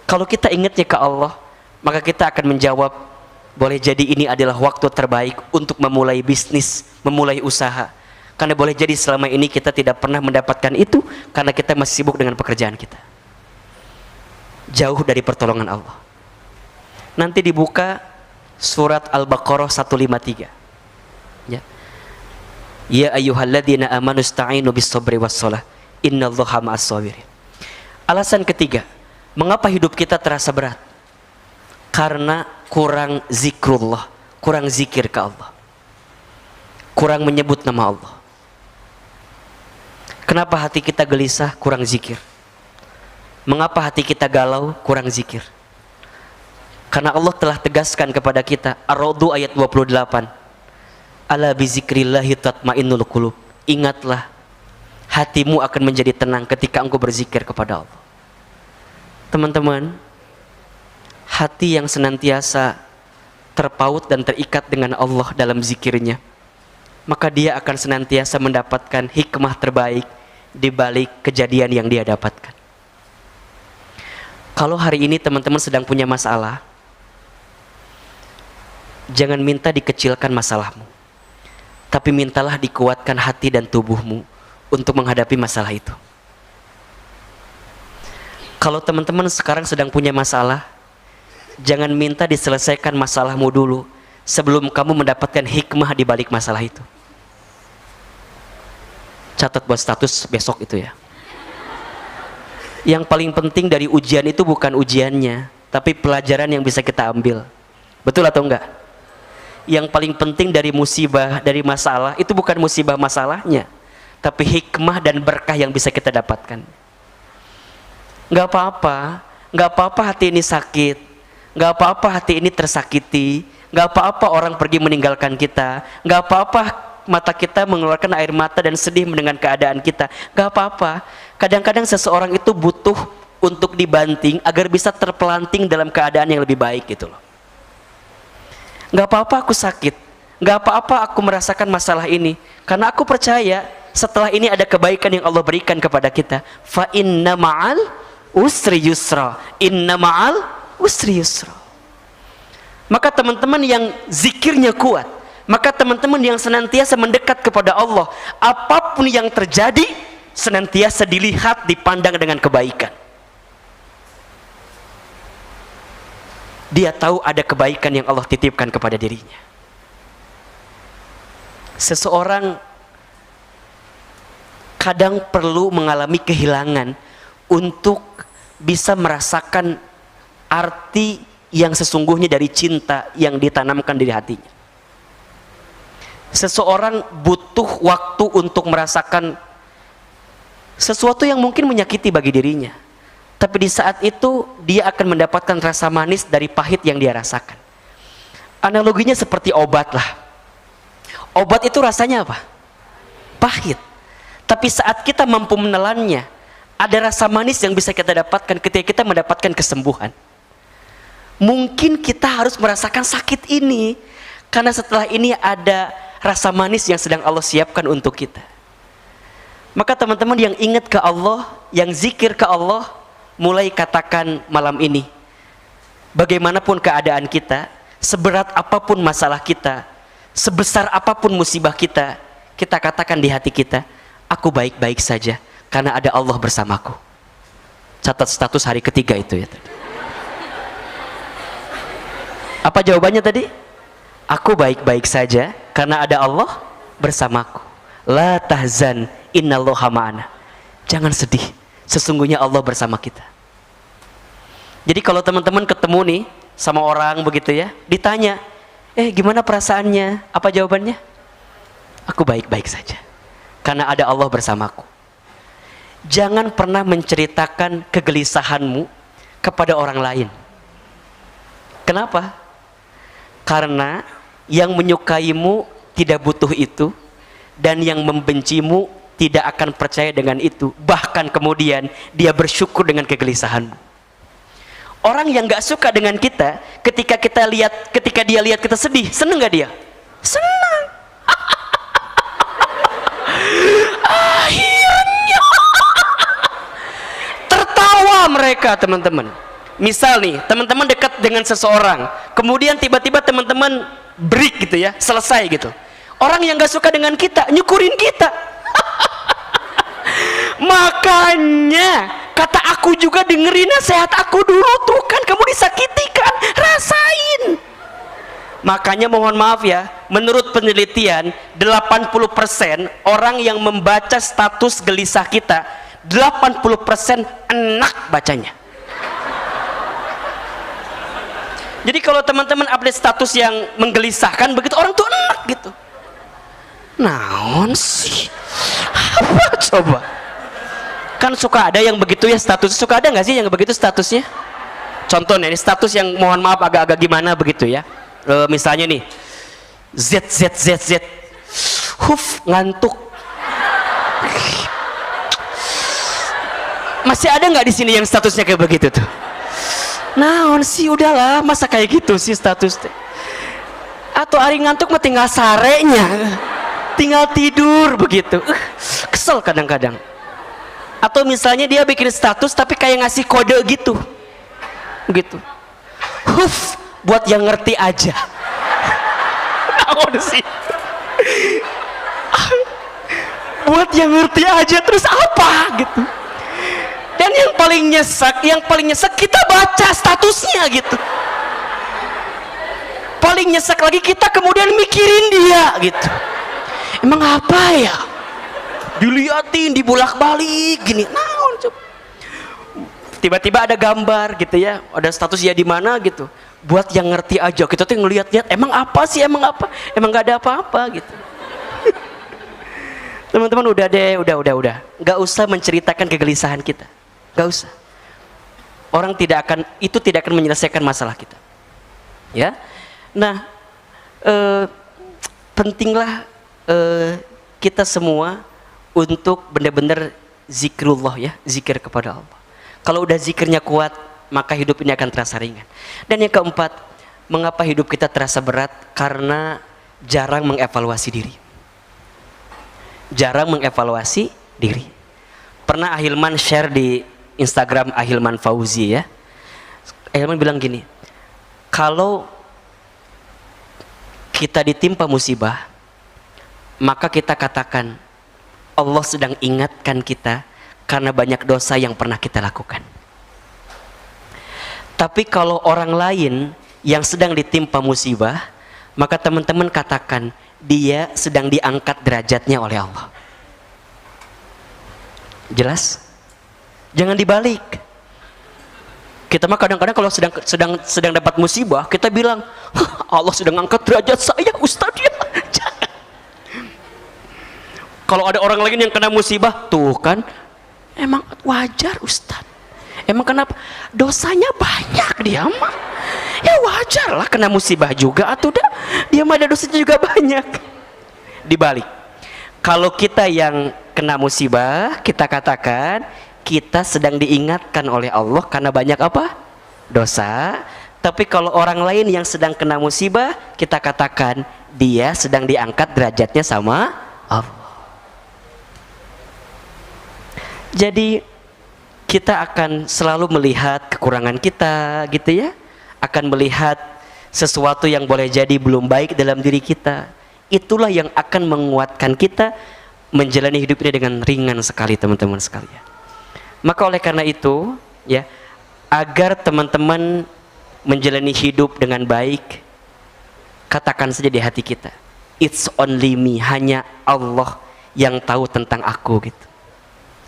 Kalau kita ingatnya ke Allah, maka kita akan menjawab, boleh jadi ini adalah waktu terbaik untuk memulai bisnis, memulai usaha. Karena boleh jadi selama ini kita tidak pernah mendapatkan itu karena kita masih sibuk dengan pekerjaan kita, jauh dari pertolongan Allah. Nanti dibuka surat Al-Baqarah 153 ya. Ya ayyuhalladzina amanu ista'inu bis-sabri was-shalah innallaha ma'as-sabirin. Alasan ketiga, mengapa hidup kita terasa berat? Karena kurang zikrullah, kurang zikir ke Allah, kurang menyebut nama Allah. Kenapa hati kita gelisah? Kurang zikir. Mengapa hati kita galau? Kurang zikir. Karena Allah telah tegaskan kepada kita, Ar-Ra'd ayat 28, ala bizikrillahi tatmainnul qulub. Ingatlah, hatimu akan menjadi tenang ketika engkau berzikir kepada Allah. Teman-teman, hati yang senantiasa terpaut dan terikat dengan Allah dalam zikirnya, maka dia akan senantiasa mendapatkan hikmah terbaik di balik kejadian yang dia dapatkan. Kalau hari ini teman-teman sedang punya masalah, jangan minta dikecilkan masalahmu, tapi mintalah dikuatkan hati dan tubuhmu untuk menghadapi masalah itu. Kalau teman-teman sekarang sedang punya masalah, jangan minta diselesaikan masalahmu dulu sebelum kamu mendapatkan hikmah di balik masalah itu. Catat buat status besok itu ya. Yang paling penting dari ujian itu bukan ujiannya, tapi pelajaran yang bisa kita ambil. Betul atau enggak? Yang paling penting dari musibah, dari masalah itu bukan musibah masalahnya, tapi hikmah dan berkah yang bisa kita dapatkan. Enggak apa-apa hati ini sakit, enggak apa-apa hati ini tersakiti, enggak apa-apa orang pergi meninggalkan kita, enggak apa-apa mata kita mengeluarkan air mata dan sedih mendengar keadaan kita, enggak apa-apa. Kadang-kadang seseorang itu butuh untuk dibanting agar bisa terpelanting dalam keadaan yang lebih baik gitu loh. Enggak apa-apa aku sakit, enggak apa-apa aku merasakan masalah ini, karena aku percaya setelah ini ada kebaikan yang Allah berikan kepada kita. Fa inna ma'al usri yusra, inna ma'al usri yusra. Maka teman-teman yang zikirnya kuat, Maka teman-teman yang senantiasa mendekat kepada Allah, apapun yang terjadi senantiasa dilihat, dipandang dengan kebaikan. Dia tahu ada kebaikan yang Allah titipkan kepada dirinya. Seseorang kadang perlu mengalami kehilangan untuk bisa merasakan arti yang sesungguhnya dari cinta yang ditanamkan di hatinya. Seseorang butuh waktu untuk merasakan sesuatu yang mungkin menyakiti bagi dirinya, tapi di saat itu dia akan mendapatkan rasa manis dari pahit yang dia rasakan. Analoginya seperti obat lah. Obat itu rasanya apa? Pahit. Tapi saat kita mampu menelannya, ada rasa manis yang bisa kita dapatkan ketika kita mendapatkan kesembuhan. Mungkin kita harus merasakan sakit ini, karena setelah ini ada rasa manis yang sedang Allah siapkan untuk kita. Maka teman-teman yang ingat ke Allah, yang zikir ke Allah, mulai katakan malam ini, bagaimanapun keadaan kita, seberat apapun masalah kita, sebesar apapun musibah kita, kita katakan di hati kita, aku baik-baik saja karena ada Allah bersamaku. Catat status hari ketiga itu ya. Apa jawabannya tadi? Aku baik-baik saja karena ada Allah bersamaku. La tahzan innallaha ma'ana. Jangan sedih, sesungguhnya Allah bersama kita. Jadi kalau teman-teman ketemu nih sama orang begitu ya, ditanya, gimana perasaannya? Apa jawabannya? Aku baik-baik saja karena ada Allah bersamaku. Jangan pernah menceritakan kegelisahanmu kepada orang lain. Kenapa? Karena yang menyukaimu tidak butuh itu, dan yang membencimu tidak akan percaya dengan itu. Bahkan kemudian dia bersyukur dengan kegelisahanmu. Orang yang gak suka dengan kita, ketika dia lihat kita sedih, seneng gak dia? Senang. Akhirnya tertawa mereka, teman-teman. Misal nih, teman-teman dekat dengan seseorang, kemudian tiba-tiba teman-teman break gitu ya, selesai gitu. Orang yang gak suka dengan kita, nyukurin kita. Makanya kata aku juga, dengerin nasihat aku dulu. Tuh kan kamu disakiti kan, rasain. Makanya mohon maaf ya, menurut penelitian 80% orang yang membaca status gelisah kita, 80% enak bacanya. Jadi kalau teman-teman update status yang menggelisahkan begitu, orang tuh enak gitu. Naon sih? Apa coba? Kan suka ada yang begitu ya status. Suka ada nggak sih yang begitu statusnya? Contohnya ini status yang mohon maaf agak-agak gimana begitu ya. Misalnya nih, Z. Ngantuk. Masih ada nggak di sini yang statusnya kayak begitu tuh? Naon sih, udahlah, masa kayak gitu sih status. Atau ari ngantuk mah tinggal sarenya, tinggal tidur begitu. Kesel kadang-kadang. Atau misalnya dia bikin status tapi kayak ngasih kode gitu. Begitu. Buat yang ngerti aja. Naon sih? Buat yang ngerti aja terus apa gitu. Dan yang paling nyesek kita baca statusnya gitu. Paling nyesek lagi kita kemudian mikirin dia gitu. Emang apa ya? Diliatin, dibolak-balik gini. Naon coba. Tiba-tiba ada gambar gitu ya, ada status ya di mana gitu. Buat yang ngerti aja, kita tuh ngeliat-liat, emang apa sih, emang apa? Emang gak ada apa-apa gitu. Teman-teman udah deh, udah. Gak usah menceritakan kegelisahan kita. Gak usah. Orang tidak akan menyelesaikan masalah kita. Ya. Nah, pentinglah kita semua untuk benar-benar zikrullah ya, zikir kepada Allah. Kalau udah zikirnya kuat, maka hidup ini akan terasa ringan. Dan yang keempat, mengapa hidup kita terasa berat? Karena jarang mengevaluasi diri. Jarang mengevaluasi diri. Pernah Ahilman share di Instagram Ahilman Fauzi ya. Ahilman bilang gini, kalau kita ditimpa musibah, maka kita katakan Allah sedang ingatkan kita karena banyak dosa yang pernah kita lakukan. Tapi kalau orang lain yang sedang ditimpa musibah, maka teman-teman katakan dia sedang diangkat derajatnya oleh Allah. Jelas? Jangan dibalik. Kita mah kadang-kadang kalau sedang dapat musibah, kita bilang, Allah sedang angkat derajat saya, Ustaz ya. Jangan. Kalau ada orang lain yang kena musibah, tuh kan, emang wajar Ustaz. Emang kenapa? Dosanya banyak dia mah. Ya wajar lah kena musibah juga atau dah. Dia mah ada dosanya juga banyak. Dibalik. Kalau kita yang kena musibah, kita katakan kita sedang diingatkan oleh Allah karena banyak apa? Dosa. Tapi kalau orang lain yang sedang kena musibah, kita katakan dia sedang diangkat derajatnya sama Allah. Jadi kita akan selalu melihat kekurangan kita gitu ya, akan melihat sesuatu yang boleh jadi belum baik dalam diri kita. Itulah yang akan menguatkan kita menjalani hidup ini dengan ringan sekali, teman-teman sekalian. Maka oleh karena itu ya, agar teman-teman menjalani hidup dengan baik, katakan saja di hati kita, it's only me, hanya Allah yang tahu tentang aku gitu.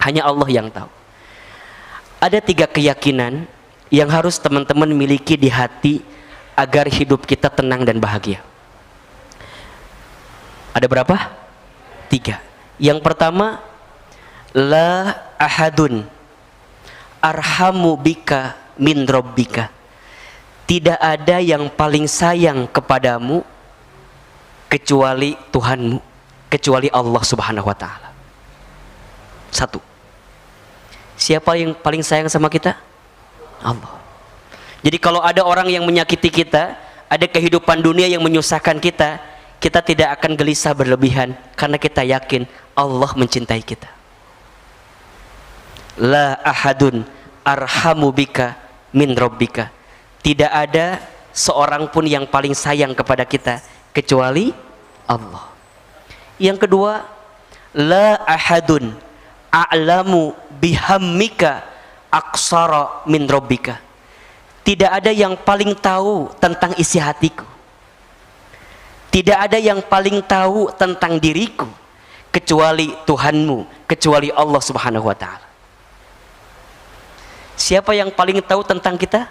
Hanya Allah yang tahu. Ada 3 keyakinan yang harus teman-teman miliki di hati agar hidup kita tenang dan bahagia. Ada berapa? 3. Yang pertama, la ahadun arhamu bika min rabbika. Tidak ada yang paling sayang kepadamu kecuali Tuhanmu, kecuali Allah Subhanahu wa taala. 1. Siapa yang paling sayang sama kita? Allah. Jadi kalau ada orang yang menyakiti kita, ada kehidupan dunia yang menyusahkan kita, kita tidak akan gelisah berlebihan karena kita yakin Allah mencintai kita. La ahadun arhamu bika min rabbika. Tidak ada seorang pun yang paling sayang kepada kita kecuali Allah. Yang kedua, la ahadun a'lamu bihammika aksara min rabbika. Tidak ada yang paling tahu tentang isi hatiku. Tidak ada yang paling tahu tentang diriku kecuali Tuhanmu, kecuali Allah Subhanahu wa taala. Siapa yang paling tahu tentang kita?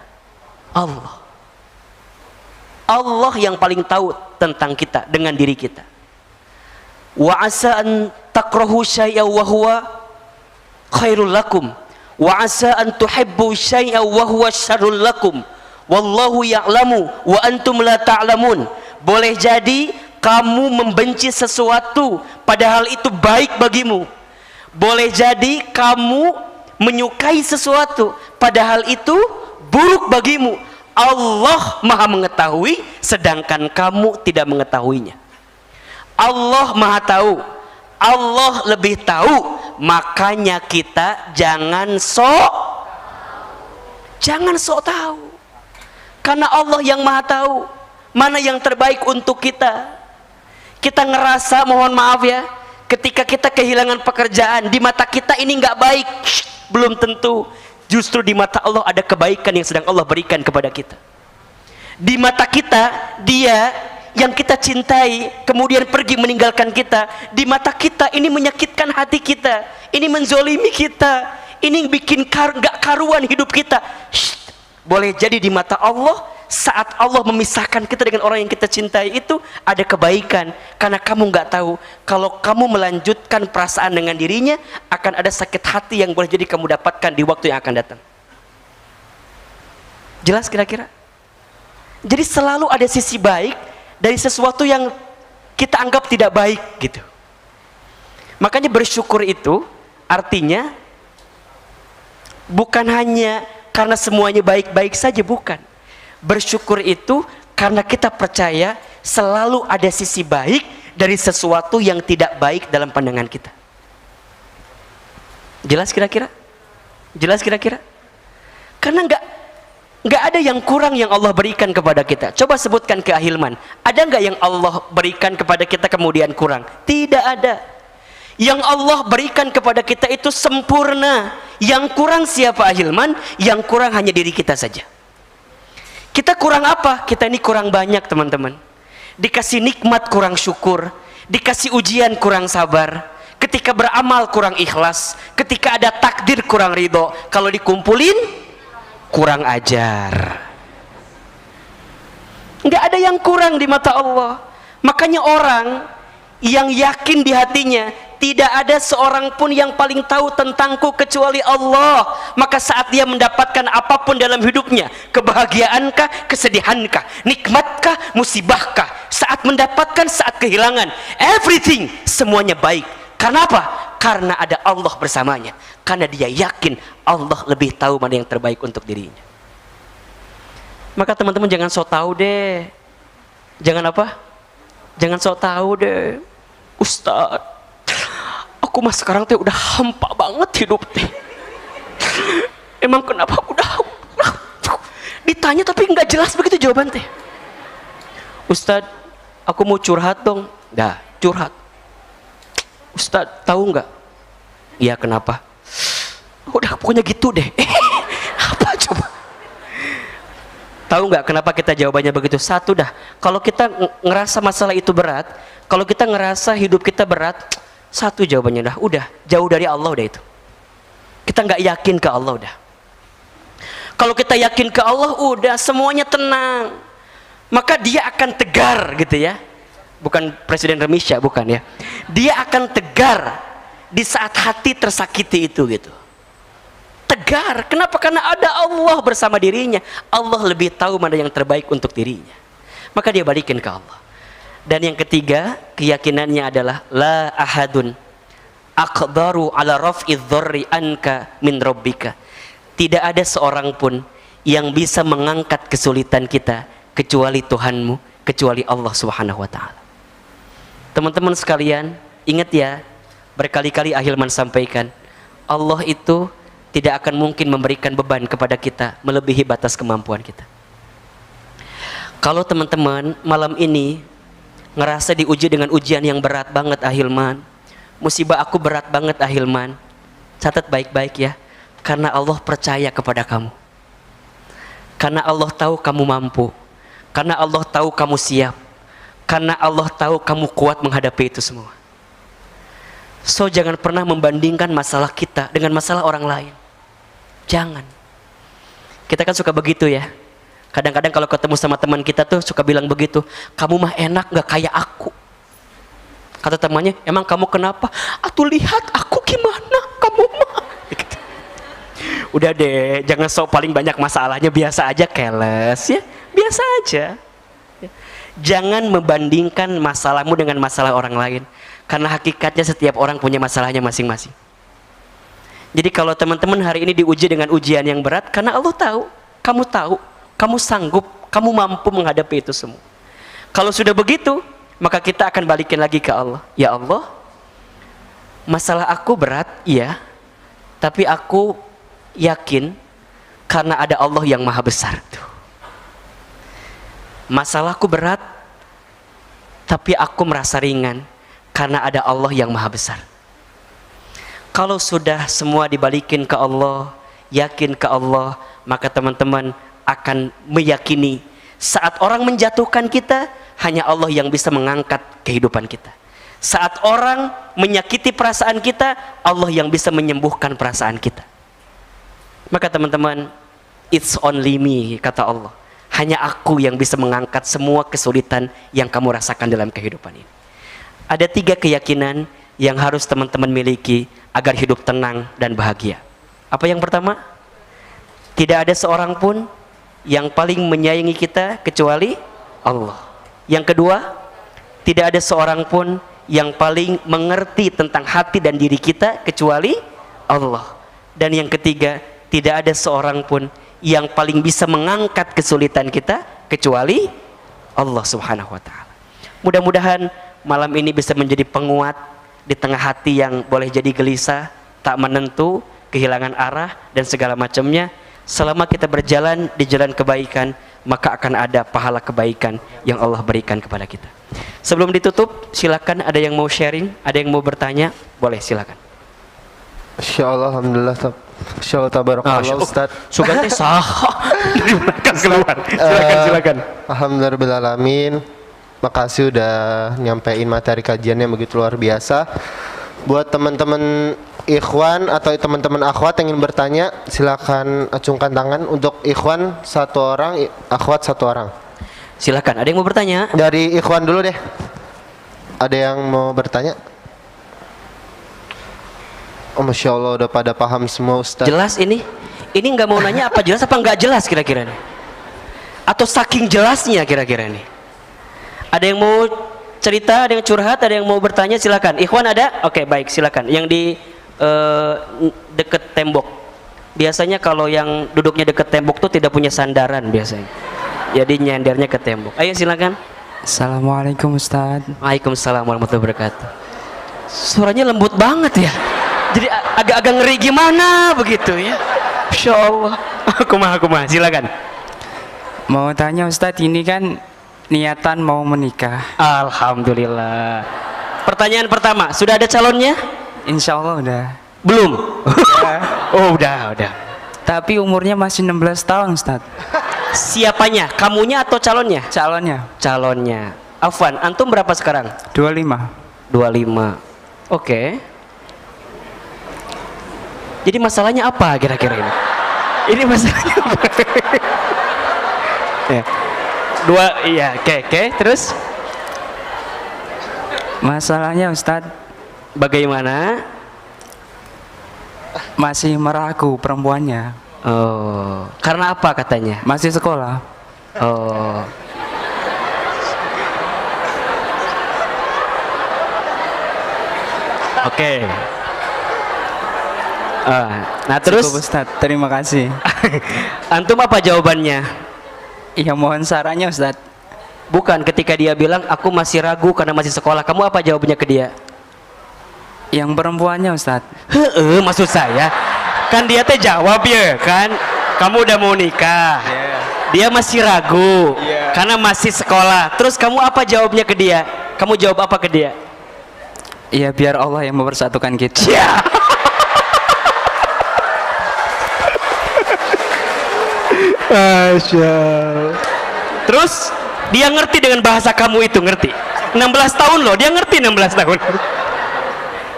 Allah. Allah yang paling tahu tentang kita dengan diri kita. Wa asa an takrahu syai'an wa huwa khairul lakum wa asa an tuhibbu syai'an wa huwa syarrul lakum wallahu ya'lamu wa antum la ta'lamun. Boleh jadi kamu membenci sesuatu padahal itu baik bagimu. Boleh jadi kamu menyukai sesuatu padahal itu buruk bagimu. Allah Maha mengetahui sedangkan kamu tidak mengetahuinya. Allah Maha tahu, Allah lebih tahu. Makanya kita jangan sok tahu, karena Allah yang Maha tahu mana yang terbaik untuk kita. Kita ngerasa, mohon maaf ya, ketika kita kehilangan pekerjaan, di mata kita ini nggak baik. Belum tentu, justru di mata Allah ada kebaikan yang sedang Allah berikan kepada kita. Di mata kita, dia yang kita cintai kemudian pergi meninggalkan kita. Di mata kita ini menyakitkan hati kita, ini menzolimi kita, ini bikin nggak karuan hidup kita. Boleh jadi di mata Allah, saat Allah memisahkan kita dengan orang yang kita cintai itu ada kebaikan, karena kamu nggak tahu kalau kamu melanjutkan perasaan dengan dirinya akan ada sakit hati yang boleh jadi kamu dapatkan di waktu yang akan datang. Jelas kira-kira? Jadi selalu ada sisi baik dari sesuatu yang kita anggap tidak baik gitu. Makanya bersyukur itu artinya bukan hanya karena semuanya baik-baik saja, bukan. Bersyukur itu karena kita percaya selalu ada sisi baik dari sesuatu yang tidak baik dalam pandangan kita. Jelas kira-kira? Jelas kira-kira? Karena Nggak ada yang kurang yang Allah berikan kepada kita. Coba sebutkan ke Ahilman, ada nggak yang Allah berikan kepada kita kemudian kurang? Tidak ada. Yang Allah berikan kepada kita itu sempurna. Yang kurang siapa Ahilman? Yang kurang hanya diri kita saja. Kita kurang apa? Kita ini kurang banyak teman-teman. Dikasih nikmat kurang syukur, dikasih ujian kurang sabar, ketika beramal kurang ikhlas, ketika ada takdir kurang ridho, kalau dikumpulin kurang ajar. Nggak ada yang kurang di mata Allah. Makanya orang yang yakin di hatinya, tidak ada seorang pun yang paling tahu tentangku kecuali Allah, maka saat dia mendapatkan apapun dalam hidupnya, kebahagiaankah, kesedihankah, nikmatkah, musibahkah, saat mendapatkan, saat kehilangan, everything, semuanya baik. Karena apa? Karena ada Allah bersamanya. Karena dia yakin Allah lebih tahu mana yang terbaik untuk dirinya. Maka teman-teman jangan sok tahu deh. Jangan apa? Jangan sok tahu deh. Ustadz, aku mah sekarang teh udah hampa banget hidup teh. Emang kenapa udah ditanya tapi nggak jelas begitu jawaban teh. Ustadz, aku mau curhat dong. Dah, curhat. Ustadz, tahu nggak? Iya, kenapa? Udah pokoknya gitu deh. Apa coba? Tahu nggak kenapa kita jawabannya begitu? Satu dah, kalau kita ngerasa masalah itu berat, kalau kita ngerasa hidup kita berat, satu jawabannya dah, udah jauh dari Allah udah itu. Kita nggak yakin ke Allah udah. Kalau kita yakin ke Allah, udah semuanya tenang. Maka dia akan tegar gitu ya. Bukan Presiden Remisya, bukan ya. Dia akan tegar di saat hati tersakiti itu gitu. Tegar, kenapa? Karena ada Allah bersama dirinya. Allah lebih tahu mana yang terbaik untuk dirinya. Maka dia balikin ke Allah. Dan yang ketiga, keyakinannya adalah la ahadun aqdaru ala raf'i dzarri anka min rabbika. Tidak ada seorang pun yang bisa mengangkat kesulitan kita kecuali Tuhanmu, kecuali Allah Subhanahu wa taala. Teman-teman sekalian, ingat ya, berkali-kali Ahilman sampaikan, Allah itu tidak akan mungkin memberikan beban kepada kita melebihi batas kemampuan kita. Kalau teman-teman malam ini ngerasa diuji dengan ujian yang berat banget Ahilman, musibah aku berat banget Ahilman, catat baik-baik ya, karena Allah percaya kepada kamu, karena Allah tahu kamu mampu, karena Allah tahu kamu siap, karena Allah tahu kamu kuat menghadapi itu semua. So jangan pernah membandingkan masalah kita dengan masalah orang lain. Jangan. Kita kan suka begitu ya. Kadang-kadang kalau ketemu sama teman kita tuh suka bilang begitu, kamu mah enak gak kayak aku. Kata temannya, emang kamu kenapa? Atuh lihat aku gimana, kamu mah. Udah deh, jangan sok paling banyak masalahnya, biasa aja, keles ya, biasa aja. Jangan membandingkan masalahmu dengan masalah orang lain, karena hakikatnya setiap orang punya masalahnya masing-masing. Jadi kalau teman-teman hari ini diuji dengan ujian yang berat, karena Allah tahu, kamu sanggup, kamu mampu menghadapi itu semua. Kalau sudah begitu, maka kita akan balikin lagi ke Allah. Ya Allah, masalah aku berat, iya, tapi aku yakin karena ada Allah yang maha besar. Masalahku berat, tapi aku merasa ringan karena ada Allah yang maha besar. Kalau sudah semua dibalikin ke Allah, yakin ke Allah, maka teman-teman akan meyakini saat orang menjatuhkan kita, hanya Allah yang bisa mengangkat kehidupan kita. Saat orang menyakiti perasaan kita, Allah yang bisa menyembuhkan perasaan kita. Maka teman-teman, it's only me, kata Allah. Hanya aku yang bisa mengangkat semua kesulitan yang kamu rasakan dalam kehidupan ini. Ada 3 keyakinan yang harus teman-teman miliki agar hidup tenang dan bahagia. Apa yang pertama? Tidak ada seorang pun yang paling menyayangi kita kecuali Allah. Yang kedua, tidak ada seorang pun yang paling mengerti tentang hati dan diri kita kecuali Allah. Dan yang ketiga, tidak ada seorang pun yang paling bisa mengangkat kesulitan kita kecuali Allah Subhanahu wa taala. Mudah-mudahan malam ini bisa menjadi penguat di tengah hati yang boleh jadi gelisah, tak menentu, kehilangan arah dan segala macamnya. Selama kita berjalan di jalan kebaikan, maka akan ada pahala kebaikan yang Allah berikan kepada kita. Sebelum ditutup, silakan ada yang mau sharing, ada yang mau bertanya, boleh silakan. Insyaallah, alhamdulillah, insyaallah tabarakallah Ustaz. Sudah teh sah. Keluar. Silakan. Alhamdulillah alamin. Makasih udah nyampein materi kajian yang begitu luar biasa. Buat teman-teman ikhwan atau teman-teman akhwat yang ingin bertanya, silakan acungkan tangan. Untuk ikhwan 1 orang, akhwat 1 orang. Silakan, ada yang mau bertanya? Dari ikhwan dulu deh. Ada yang mau bertanya? Oh, Masya Allah, udah pada paham semua Ustaz. Jelas ini? Ini nggak mau nanya apa jelas apa nggak jelas kira-kira nih? Atau saking jelasnya kira-kira nih? Ada yang mau cerita, ada yang curhat, ada yang mau bertanya, silakan. Ikhwan ada? Oke, baik, silakan. Yang di deket tembok. Biasanya kalau yang duduknya deket tembok tuh tidak punya sandaran biasanya. Jadi nyendernya ke tembok. Ayo silakan. Assalamualaikum Ustaz. Waalaikumsalam warahmatullahi wabarakatuh. Suaranya lembut banget ya. Jadi agak-agak ngeri gimana begitu ya. Masya Allah. Kumaha, silakan. Mau tanya Ustaz, ini kan niatan mau menikah. Alhamdulillah. Pertanyaan pertama, sudah ada calonnya? Insya Allah udah. Belum? Oh udah. Tapi umurnya masih 16 tahun Ustaz. Siapanya? Kamunya atau calonnya? Calonnya Calonnya. Afwan, antum berapa sekarang? 25. 25. Oke. Jadi masalahnya apa kira-kira ini? Ini masalahnya apa? Ya. Oke. Terus? Masalahnya Ustaz, Bagaimana? masih meragu perempuannya. Oh, karena apa katanya? Masih sekolah. Oh. Oke. Nah terus Cukup Ustaz, terima kasih. antum apa jawabannya? Iya, mohon sarannya Ustaz. Bukan, ketika dia bilang aku masih ragu karena masih sekolah, kamu apa jawabannya ke dia? Yang perempuannya Ustaz. Maksud saya kan dia teh jawab ya kan, kamu udah mau nikah, dia masih ragu karena masih sekolah. Terus kamu apa jawabnya ke dia? Kamu jawab apa ke dia? Iya, biar Allah yang mempersatukan kita. Ya. Terus dia ngerti dengan bahasa kamu itu, ngerti? 16 tahun loh, dia ngerti 16 tahun.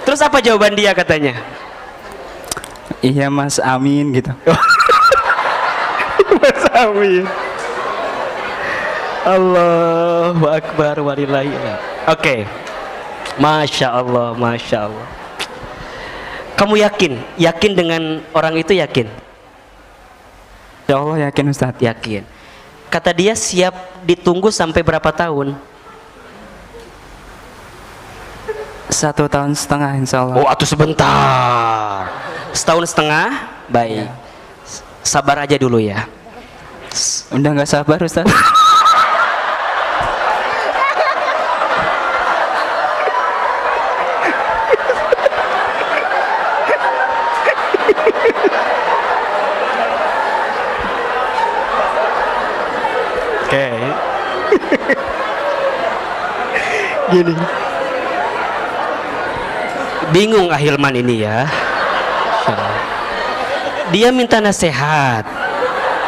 Terus apa jawaban dia katanya? Iya Mas, amin gitu. Mas amin. Allahu Akbar walillahillah. Oke. Masya Allah. Kamu yakin dengan orang itu, yakin? Ya Allah, yakin Ustaz. Yakin. Kata dia siap ditunggu sampai berapa tahun? 1,5 tahun insya Allah. Oh, atuh sebentar. 1,5 tahun? Baik. Sabar aja dulu ya. Udah nggak sabar Ustaz. Oke. Gini. Bingung Ahilman ini ya. Dia minta nasihat.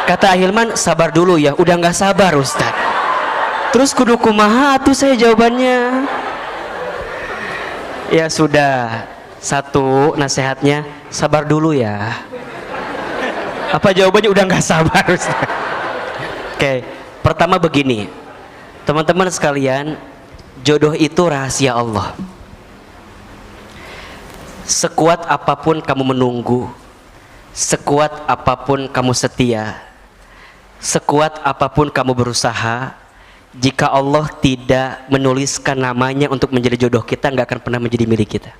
Kata Ahilman, sabar dulu ya. Udah nggak sabar Ustaz. Terus kudu kumaha tuh saya jawabannya. Ya sudah. Satu nasihatnya, sabar dulu ya. Apa jawabannya? Udah nggak sabar Ustaz. Oke, pertama begini, teman-teman sekalian, jodoh itu rahasia Allah. Sekuat apapun kamu menunggu, sekuat apapun kamu setia, sekuat apapun kamu berusaha, jika Allah tidak menuliskan namanya untuk menjadi jodoh kita, nggak akan pernah menjadi milik kita.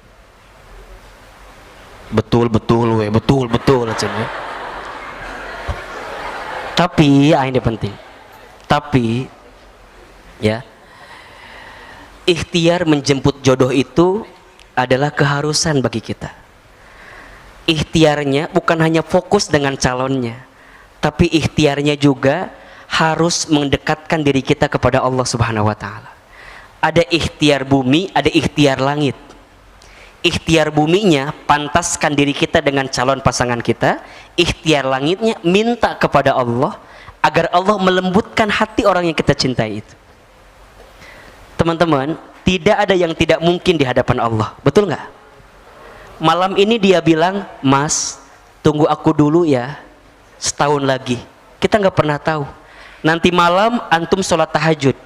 Betul. Tapi ini penting. Tapi ya, ikhtiar menjemput jodoh itu adalah keharusan bagi kita. Ikhtiarnya bukan hanya fokus dengan calonnya, tapi ikhtiarnya juga harus mendekatkan diri kita kepada Allah Subhanahu wa taala. Ada ikhtiar bumi, ada ikhtiar langit. Ikhtiar buminya pantaskan diri kita dengan calon pasangan kita, ikhtiar langitnya minta kepada Allah agar Allah melembutkan hati orang yang kita cintai itu. Teman-teman, tidak ada yang tidak mungkin di hadapan Allah, betul nggak? Malam ini dia bilang, Mas, tunggu aku dulu ya, setahun lagi. Kita nggak pernah tahu. Nanti malam antum sholat tahajud,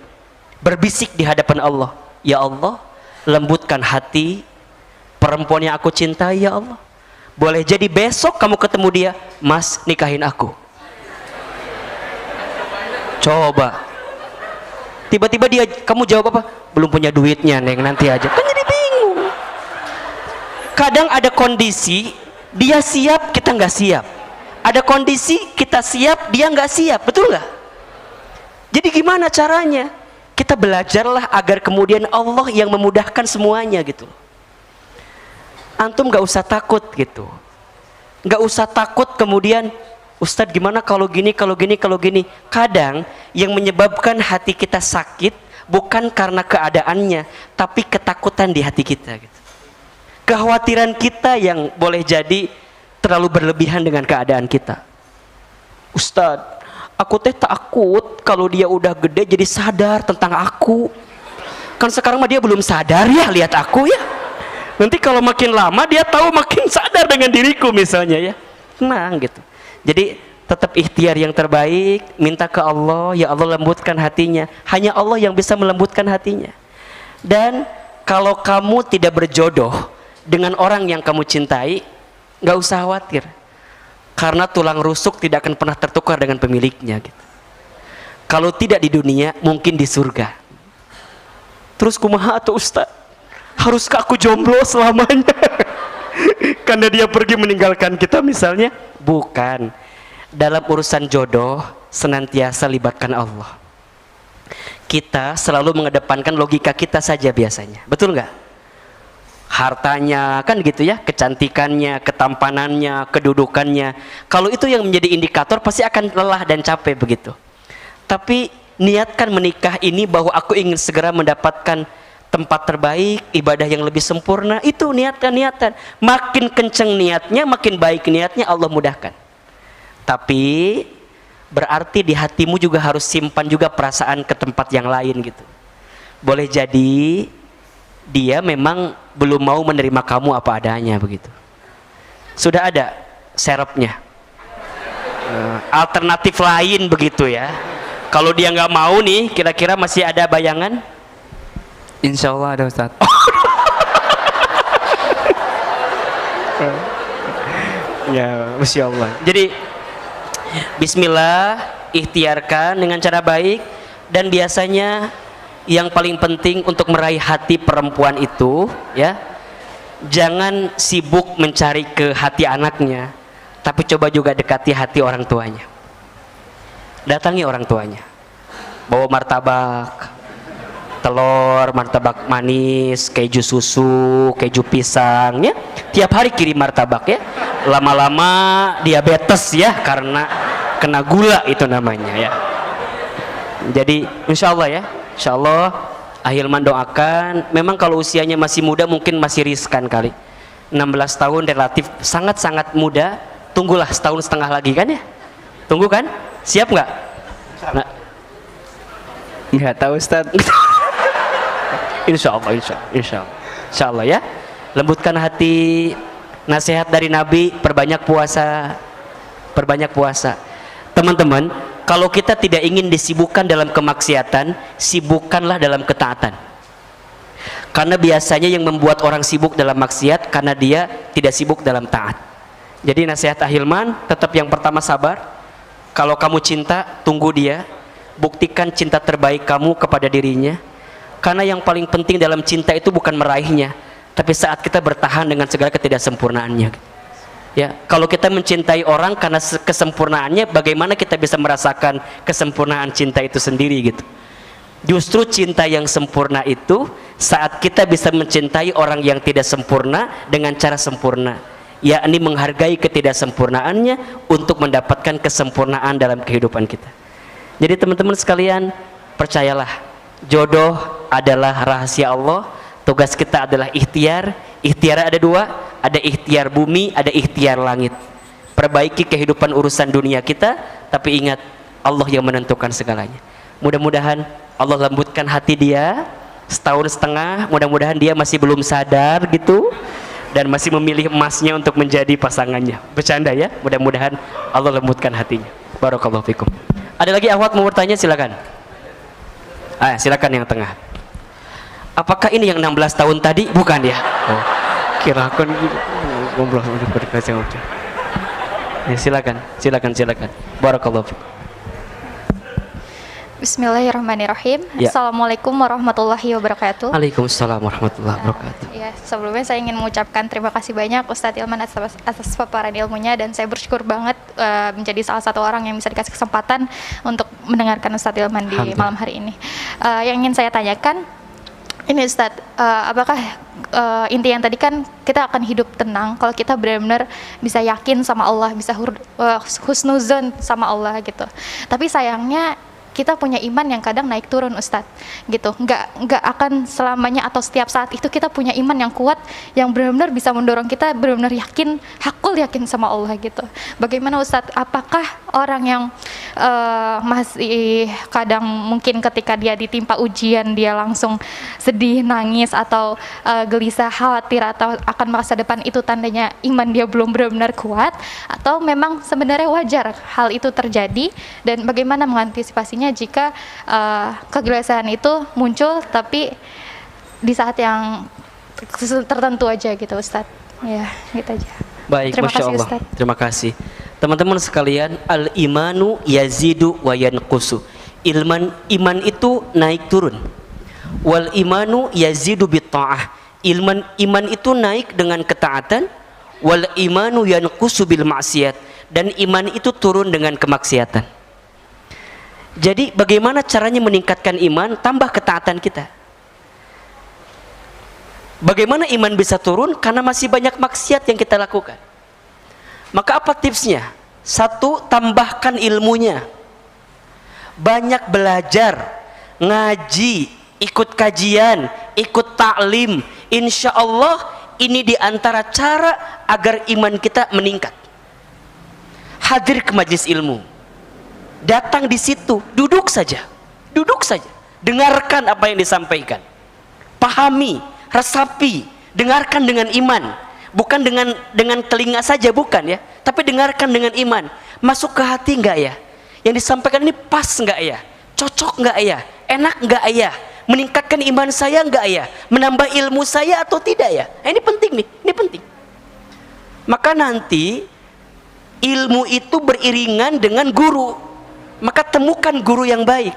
berbisik di hadapan Allah, ya Allah, lembutkan hati perempuan yang aku cintai ya Allah. Boleh jadi besok kamu ketemu dia, Mas, nikahin aku. Coba. Tiba-tiba dia, kamu jawab apa? Belum punya duitnya, Neng, nanti aja. Kan jadi bingung. Kadang ada kondisi dia siap, kita nggak siap. Ada kondisi kita siap, dia nggak siap, betul nggak? Jadi gimana caranya? Kita belajarlah agar kemudian Allah yang memudahkan semuanya gitu. Antum nggak usah takut gitu. Nggak usah takut kemudian, Ustadz gimana kalau gini, kalau gini, kalau gini. Kadang yang menyebabkan hati kita sakit bukan karena keadaannya, tapi ketakutan di hati kita gitu. Kekhawatiran kita yang boleh jadi terlalu berlebihan dengan keadaan kita. Ustadz, aku teh takut kalau dia udah gede jadi sadar tentang aku. Kan sekarang mah dia belum sadar ya, lihat aku ya. Nanti kalau makin lama dia tahu makin sadar dengan diriku misalnya ya. Tenang gitu. Jadi tetap ikhtiar yang terbaik, minta ke Allah, ya Allah lembutkan hatinya. Hanya Allah yang bisa melembutkan hatinya. Dan kalau kamu tidak berjodoh dengan orang yang kamu cintai, nggak usah khawatir. Karena tulang rusuk tidak akan pernah tertukar dengan pemiliknya gitu. Kalau tidak di dunia, mungkin di surga. Terus kumaha tuh Ustaz? Haruskah aku jomblo selamanya? Karena dia pergi meninggalkan kita misalnya? Bukan. Dalam urusan jodoh senantiasa libatkan Allah. Kita selalu mengedepankan logika kita saja biasanya. Betul nggak? Hartanya kan gitu ya, kecantikannya, ketampanannya, kedudukannya. Kalau itu yang menjadi indikator pasti akan lelah dan capek begitu. Tapi niatkan menikah ini bahwa aku ingin segera mendapatkan tempat terbaik, ibadah yang lebih sempurna. Itu niatan. Makin kenceng niatnya, makin baik niatnya, Allah mudahkan. Tapi berarti di hatimu juga harus simpan juga perasaan ke tempat yang lain gitu. Boleh jadi dia memang belum mau menerima kamu apa adanya begitu. Sudah ada serepnya, alternatif lain begitu ya. Kalau dia nggak mau nih, kira-kira masih ada bayangan? Insya Allah ada Ustadz. Ya, Masya Allah. Jadi Bismillah, ikhtiarkan dengan cara baik. Dan biasanya yang paling penting untuk meraih hati perempuan itu ya, jangan sibuk mencari ke hati anaknya, tapi coba juga dekati hati orang tuanya. Datangi orang tuanya, bawa martabak, telur, martabak manis, keju susu, keju pisang ya. Tiap hari kirim martabak ya. Lama-lama diabetes ya, karena kena gula itu namanya ya. Jadi insya Allah ya, insya Allah Ahilman doakan. Memang kalau usianya masih muda mungkin masih riskan kali. 16 tahun relatif sangat-sangat muda. Tunggulah setahun setengah lagi kan ya. Tunggu kan? Siap nggak? Nah. Nggak tahu Ustadz. Insya Allah, insya Allah ya. Lembutkan hati. Nasihat dari Nabi, perbanyak puasa. Perbanyak puasa. Teman-teman, kalau kita tidak ingin disibukkan dalam kemaksiatan, sibukkanlah dalam ketaatan. Karena biasanya yang membuat orang sibuk dalam maksiat karena dia tidak sibuk dalam taat. Jadi nasihat Ahilman, tetap yang pertama sabar. Kalau kamu cinta, tunggu dia. Buktikan cinta terbaik kamu kepada dirinya. Karena yang paling penting dalam cinta itu bukan meraihnya, tapi saat kita bertahan dengan segala ketidaksempurnaannya. Ya, kalau kita mencintai orang karena kesempurnaannya, bagaimana kita bisa merasakan kesempurnaan cinta itu sendiri gitu. Justru cinta yang sempurna itu saat kita bisa mencintai orang yang tidak sempurna dengan cara sempurna. yakni menghargai ketidaksempurnaannya untuk mendapatkan kesempurnaan dalam kehidupan kita. Jadi teman-teman sekalian, percayalah, jodoh adalah rahasia Allah. Tugas kita adalah ikhtiar. Ikhtiar ada dua, ada ikhtiar bumi, ada ikhtiar langit. Perbaiki kehidupan urusan dunia kita, tapi ingat, Allah yang menentukan segalanya. Mudah-mudahan Allah lembutkan hati dia. Setahun setengah, mudah-mudahan dia masih belum sadar gitu, dan masih memilih emasnya untuk menjadi pasangannya. Bercanda ya, mudah-mudahan Allah lembutkan hatinya. Barakallahu fikum. Ada lagi akhwat mau bertanya, silakan. Silakan yang tengah. Apakah ini yang 16 tahun tadi? Bukan ya? Oh, kira aku ngobrol berkasih. Ya, silakan. Barakallahu fikum. Bismillahirrahmanirrahim. Ya. Assalamualaikum warahmatullahi wabarakatuh. Waalaikumsalam warahmatullahi wabarakatuh. Ya, sebelumnya saya ingin mengucapkan terima kasih banyak Ustadz Ilman atas paparan ilmunya, dan saya bersyukur banget menjadi salah satu orang yang bisa dikasih kesempatan untuk mendengarkan Ustadz Ilman di malam hari ini. Yang ingin saya tanyakan, ini Ustadz, apakah inti yang tadi kan kita akan hidup tenang kalau kita benar-benar bisa yakin sama Allah, bisa husnuzon sama Allah gitu. Tapi sayangnya kita punya iman yang kadang naik turun Ustadz gitu, nggak akan selamanya atau setiap saat itu kita punya iman yang kuat yang benar-benar bisa mendorong kita benar-benar yakin, hakul yakin sama Allah gitu. Bagaimana Ustadz, apakah orang yang masih kadang mungkin ketika dia ditimpa ujian dia langsung sedih, nangis, atau gelisah, khawatir atau akan masa depan, itu tandanya iman dia belum benar-benar kuat, atau memang sebenarnya wajar hal itu terjadi, dan bagaimana mengantisipasinya jika kegelisahan itu muncul tapi di saat yang tertentu aja gitu Ustadz. Ya, gitu aja. Baik, Terima Masya kasih, Allah. Ustadz. Terima kasih. Teman-teman sekalian, al-imanu yazidu wa yanqusu. Iman itu naik turun. Wal imanu yazidu bitta'ah. Iman itu naik dengan ketaatan. Wal imanu yanqusu bil maksiat. Dan iman itu turun dengan kemaksiatan. Jadi bagaimana caranya meningkatkan iman? Tambah ketaatan kita. Bagaimana iman bisa turun? Karena masih banyak maksiat yang kita lakukan. Maka apa tipsnya? Satu, tambahkan ilmunya. Banyak belajar, ngaji, ikut kajian, ikut taklim. Insya Allah ini diantara cara agar iman kita meningkat. Hadir ke majelis ilmu. Datang di situ, duduk saja, dengarkan apa yang disampaikan, pahami, resapi, dengarkan dengan iman, bukan dengan telinga saja, bukan ya, tapi dengarkan dengan iman. Masuk ke hati enggak ya? Yang disampaikan ini pas enggak ya? Cocok enggak ya? Enak enggak ya? Meningkatkan iman saya enggak ya? Menambah ilmu saya atau tidak ya? Nah, ini penting nih, ini penting. Maka nanti ilmu itu beriringan dengan guru. Maka temukan guru yang baik.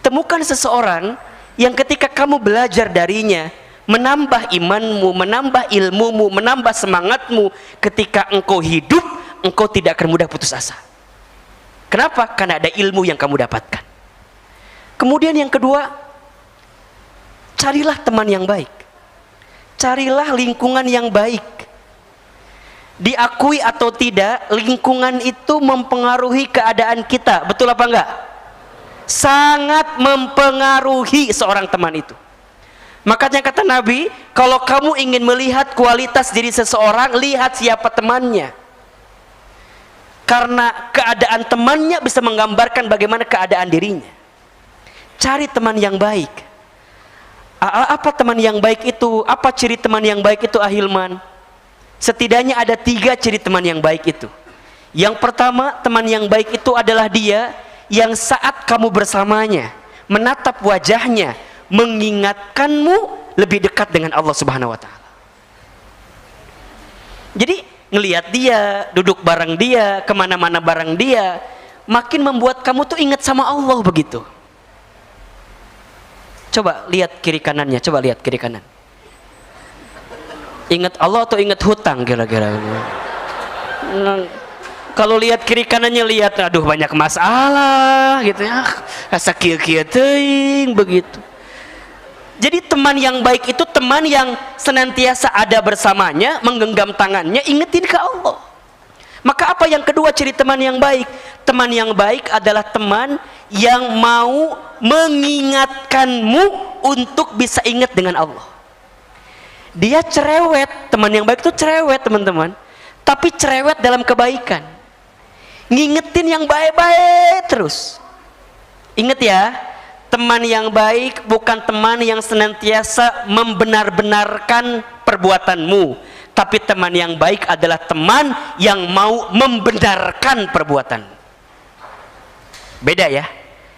Temukan seseorang yang ketika kamu belajar darinya, menambah imanmu, menambah ilmumu, menambah semangatmu. Ketika engkau hidup, engkau tidak akan mudah putus asa. Kenapa? Karena ada ilmu yang kamu dapatkan. Kemudian yang kedua, carilah teman yang baik. Carilah lingkungan yang baik. Diakui atau tidak, lingkungan itu mempengaruhi keadaan kita. Betul apa enggak? Sangat mempengaruhi seorang teman itu. Makanya kata Nabi, kalau kamu ingin melihat kualitas diri seseorang, lihat siapa temannya. Karena keadaan temannya bisa menggambarkan bagaimana keadaan dirinya. Cari teman yang baik. Apa teman yang baik itu? Apa ciri teman yang baik itu, Ahilman? Setidaknya ada 3 ciri teman yang baik itu. Yang pertama, teman yang baik itu adalah dia yang saat kamu bersamanya, menatap wajahnya, mengingatkanmu lebih dekat dengan Allah Subhanahu wa Ta'ala. Jadi ngelihat dia, duduk bareng dia, kemana-mana bareng dia, makin membuat kamu tuh ingat sama Allah begitu. Coba lihat kiri kanannya, coba lihat kiri kanan. Ingat Allah atau ingat hutang kira-kira? Kalau lihat kiri kanannya, lihat aduh banyak masalah gitu ya, asa kieu-kieu teuing begitu. Jadi teman yang baik itu teman yang senantiasa ada bersamanya, menggenggam tangannya, ingetin ke Allah. Maka apa yang kedua ciri teman yang baik? Teman yang baik adalah teman yang mau mengingatkanmu untuk bisa ingat dengan Allah. Dia cerewet, teman yang baik itu cerewet teman-teman, tapi cerewet dalam kebaikan, ngingetin yang baik-baik terus. Ingat ya, teman yang baik bukan teman yang senantiasa membenar-benarkan perbuatanmu, tapi teman yang baik adalah teman yang mau membenarkan perbuatan. Beda ya.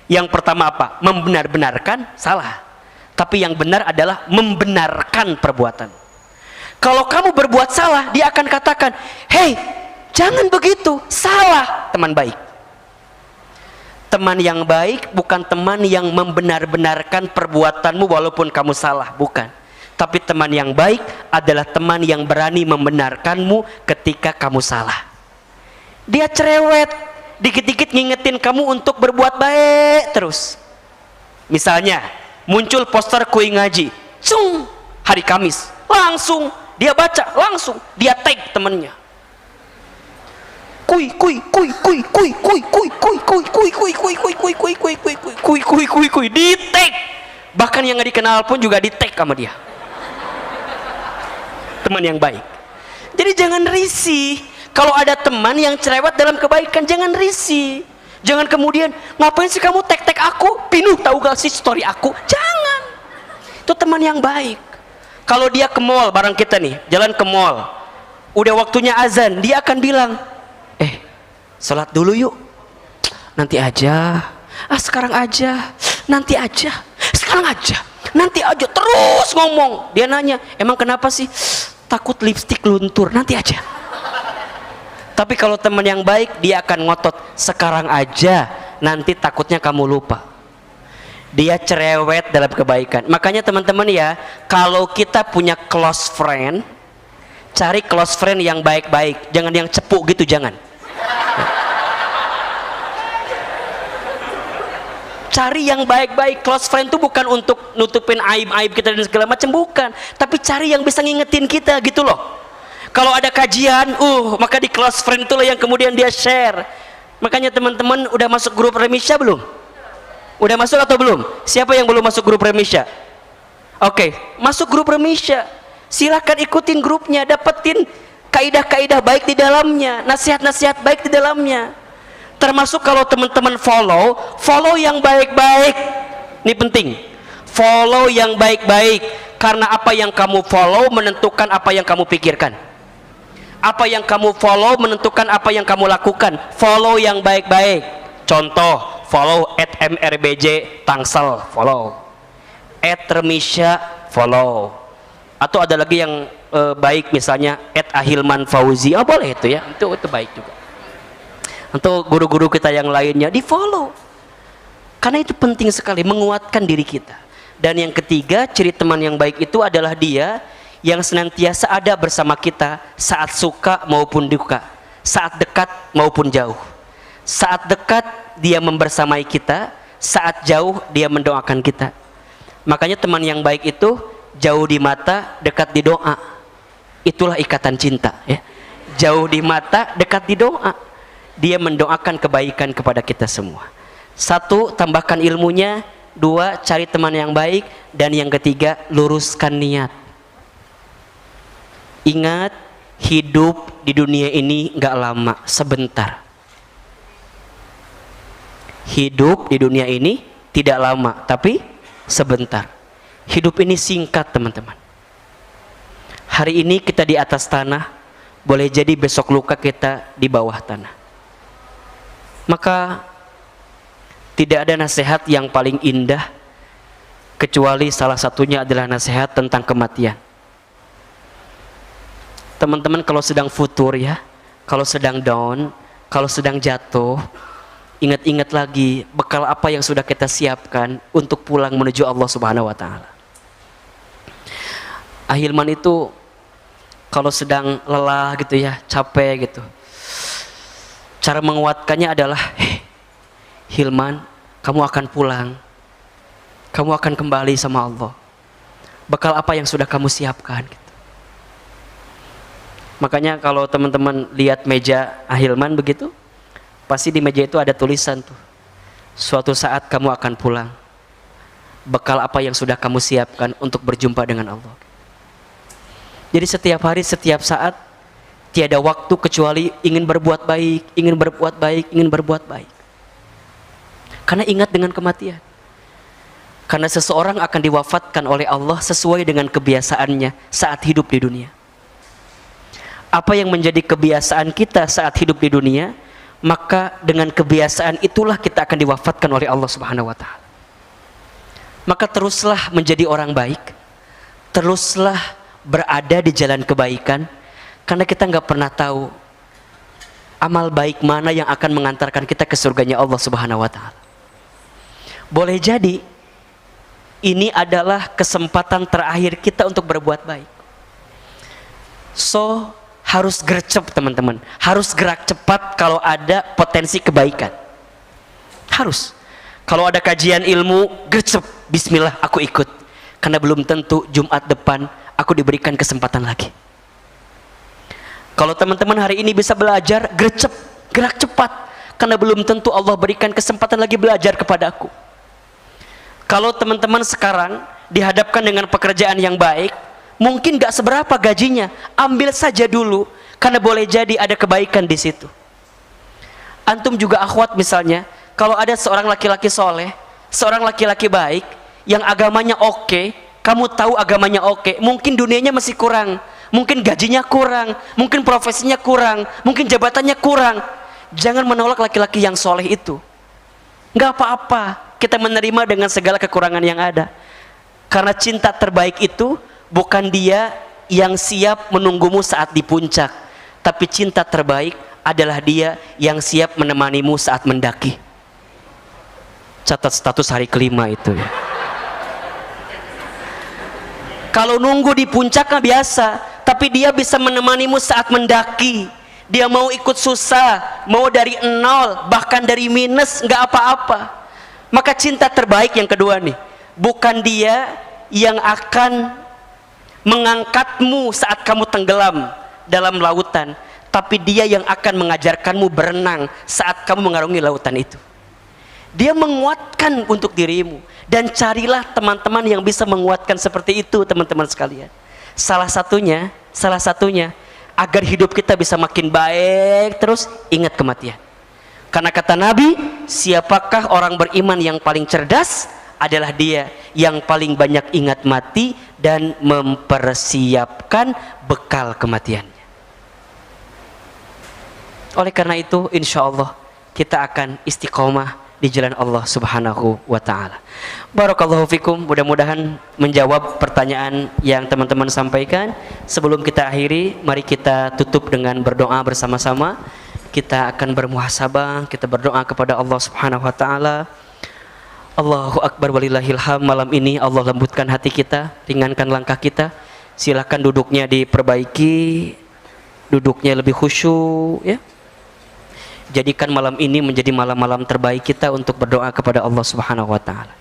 Yang pertama apa? Membenar-benarkan, salah. Tapi yang benar adalah membenarkan perbuatan. Kalau kamu berbuat salah, dia akan katakan, "Hei, jangan begitu, salah." Teman baik. Teman yang baik bukan teman yang membenar-benarkan perbuatanmu walaupun kamu salah, bukan. Tapi teman yang baik adalah teman yang berani membenarkanmu ketika kamu salah. Dia cerewet, dikit-dikit ngingetin kamu untuk berbuat baik terus. Misalnya muncul poster kui ngaji, cung, hari Kamis, langsung dia baca, langsung dia tag temennya. Kui di tag. Bahkan yang nggak dikenal pun juga di tag sama dia. Teman yang baik. Jadi jangan risih. Kalau ada teman yang cerewet dalam kebaikan, jangan risih. Jangan kemudian, ngapain sih kamu tag-tag aku? Pinuh tahu gak sih story aku? Jangan. Itu teman yang baik. Kalau dia ke mall bareng kita nih, jalan ke mall, udah waktunya azan, dia akan bilang, sholat dulu yuk. Nanti aja. Sekarang aja. Nanti aja. Sekarang aja. Nanti aja. Terus ngomong. Dia nanya, emang kenapa sih? Takut lipstik luntur. Nanti aja. Tapi kalau teman yang baik, dia akan ngotot, sekarang aja, nanti takutnya kamu lupa. Dia cerewet dalam kebaikan. Makanya teman-teman ya, kalau kita punya close friend, cari close friend yang baik-baik, jangan yang cepu gitu, jangan. Cari yang baik-baik. Close friend itu bukan untuk nutupin aib-aib kita dan segala macam, bukan. Tapi cari yang bisa ngingetin kita gitu loh. Kalau ada kajian, maka di close friend itulah yang kemudian dia share. Makanya teman-teman udah masuk grup Remisya belum? Udah masuk atau belum? Siapa yang belum masuk grup Remisya? Oke, masuk grup Remisya. Silahkan ikutin grupnya, dapetin kaidah-kaidah baik di dalamnya, nasihat-nasihat baik di dalamnya. Termasuk kalau teman-teman follow yang baik-baik. Ini penting. Follow yang baik-baik, karena apa yang kamu follow menentukan apa yang kamu pikirkan. Apa yang kamu follow menentukan apa yang kamu lakukan. Follow yang baik-baik. Contoh, follow @mrbj Tangsel, follow. @remisya, follow. Atau ada lagi yang baik, misalnya @ahilman fauzi. Boleh itu ya. Itu baik juga. Untuk guru-guru kita yang lainnya di follow. Karena itu penting sekali, menguatkan diri kita. Dan yang ketiga, ciri teman yang baik itu adalah dia yang senantiasa ada bersama kita saat suka maupun duka, saat dekat maupun jauh. Saat dekat dia membersamai kita, saat jauh dia mendoakan kita. Makanya teman yang baik itu jauh di mata, dekat di doa. Itulah ikatan cinta ya. Jauh di mata, dekat di doa. Dia mendoakan kebaikan kepada kita semua. Satu, tambahkan ilmunya. Dua, cari teman yang baik. Dan yang ketiga, luruskan niat. Ingat, hidup di dunia ini gak lama, sebentar. Hidup di dunia ini tidak lama, tapi sebentar. Hidup ini singkat teman-teman. Hari ini kita di atas tanah, boleh jadi besok luka kita di bawah tanah. Maka tidak ada nasihat yang paling indah kecuali salah satunya adalah nasihat tentang kematian. Teman-teman kalau sedang futur ya, kalau sedang down, kalau sedang jatuh, ingat-ingat lagi bekal apa yang sudah kita siapkan untuk pulang menuju Allah Subhanahu wa taala. Ahilman itu kalau sedang lelah gitu ya, capek gitu, cara menguatkannya adalah, Hilman, kamu akan pulang, kamu akan kembali sama Allah. Bekal apa yang sudah kamu siapkan gitu. Makanya kalau teman-teman lihat meja Ahilman begitu, pasti di meja itu ada tulisan tuh, suatu saat kamu akan pulang. Bekal apa yang sudah kamu siapkan untuk berjumpa dengan Allah. Jadi setiap hari, setiap saat, tiada waktu kecuali ingin berbuat baik, ingin berbuat baik, ingin berbuat baik. Karena ingat dengan kematian. Karena seseorang akan diwafatkan oleh Allah sesuai dengan kebiasaannya saat hidup di dunia. Apa yang menjadi kebiasaan kita saat hidup di dunia, maka dengan kebiasaan itulah kita akan diwafatkan oleh Allah Subhanahu wa Ta'ala. Maka teruslah menjadi orang baik, teruslah berada di jalan kebaikan, karena kita nggak pernah tahu amal baik mana yang akan mengantarkan kita ke surganya Allah Subhanahu wa Ta'ala. Boleh jadi ini adalah kesempatan terakhir kita untuk berbuat baik. So, harus gercep teman-teman, harus gerak cepat kalau ada potensi kebaikan. Harus. Kalau ada kajian ilmu, gercep, bismillah aku ikut. Karena belum tentu Jumat depan aku diberikan kesempatan lagi. Kalau teman-teman hari ini bisa belajar, gercep, gerak cepat. Karena belum tentu Allah berikan kesempatan lagi belajar kepada aku. Kalau teman-teman sekarang dihadapkan dengan pekerjaan yang baik, mungkin gak seberapa gajinya, ambil saja dulu, karena boleh jadi ada kebaikan di situ. Antum juga akhwat misalnya, kalau ada seorang laki-laki soleh, seorang laki-laki baik, yang agamanya oke, kamu tahu agamanya oke, mungkin dunianya masih kurang, mungkin gajinya kurang, mungkin profesinya kurang, mungkin jabatannya kurang. Jangan menolak laki-laki yang soleh itu. Gak apa-apa, kita menerima dengan segala kekurangan yang ada. Karena cinta terbaik itu bukan dia yang siap menunggumu saat di puncak, tapi cinta terbaik adalah dia yang siap menemanimu saat mendaki. Catat status hari kelima itu ya. Kalau nunggu di puncak kan biasa, tapi dia bisa menemanimu saat mendaki. Dia mau ikut susah, mau dari nol, bahkan dari minus, nggak apa-apa. Maka cinta terbaik yang kedua nih, bukan dia yang akan mengangkatmu saat kamu tenggelam dalam lautan, tapi dia yang akan mengajarkanmu berenang saat kamu mengarungi lautan itu. Dia menguatkan untuk dirimu, dan carilah teman-teman yang bisa menguatkan seperti itu teman-teman sekalian. Salah satunya agar hidup kita bisa makin baik terus, ingat kematian. Karena kata Nabi, siapakah orang beriman yang paling cerdas? Adalah dia yang paling banyak ingat mati dan mempersiapkan bekal kematiannya. Oleh karena itu, insya Allah kita akan istiqomah di jalan Allah Subhanahu wa Ta'ala. Barakallahu fikum. Mudah-mudahan menjawab pertanyaan yang teman-teman sampaikan. Sebelum kita akhiri, mari kita tutup dengan berdoa bersama-sama. Kita akan bermuhasabah, kita berdoa kepada Allah Subhanahu wa Ta'ala. Allahu Akbar walillahil hamd. Malam ini Allah lembutkan hati kita, ringankan langkah kita. Silakan duduknya diperbaiki, duduknya lebih khusyuk ya. Jadikan malam ini menjadi malam-malam terbaik kita untuk berdoa kepada Allah Subhanahu wa Ta'ala.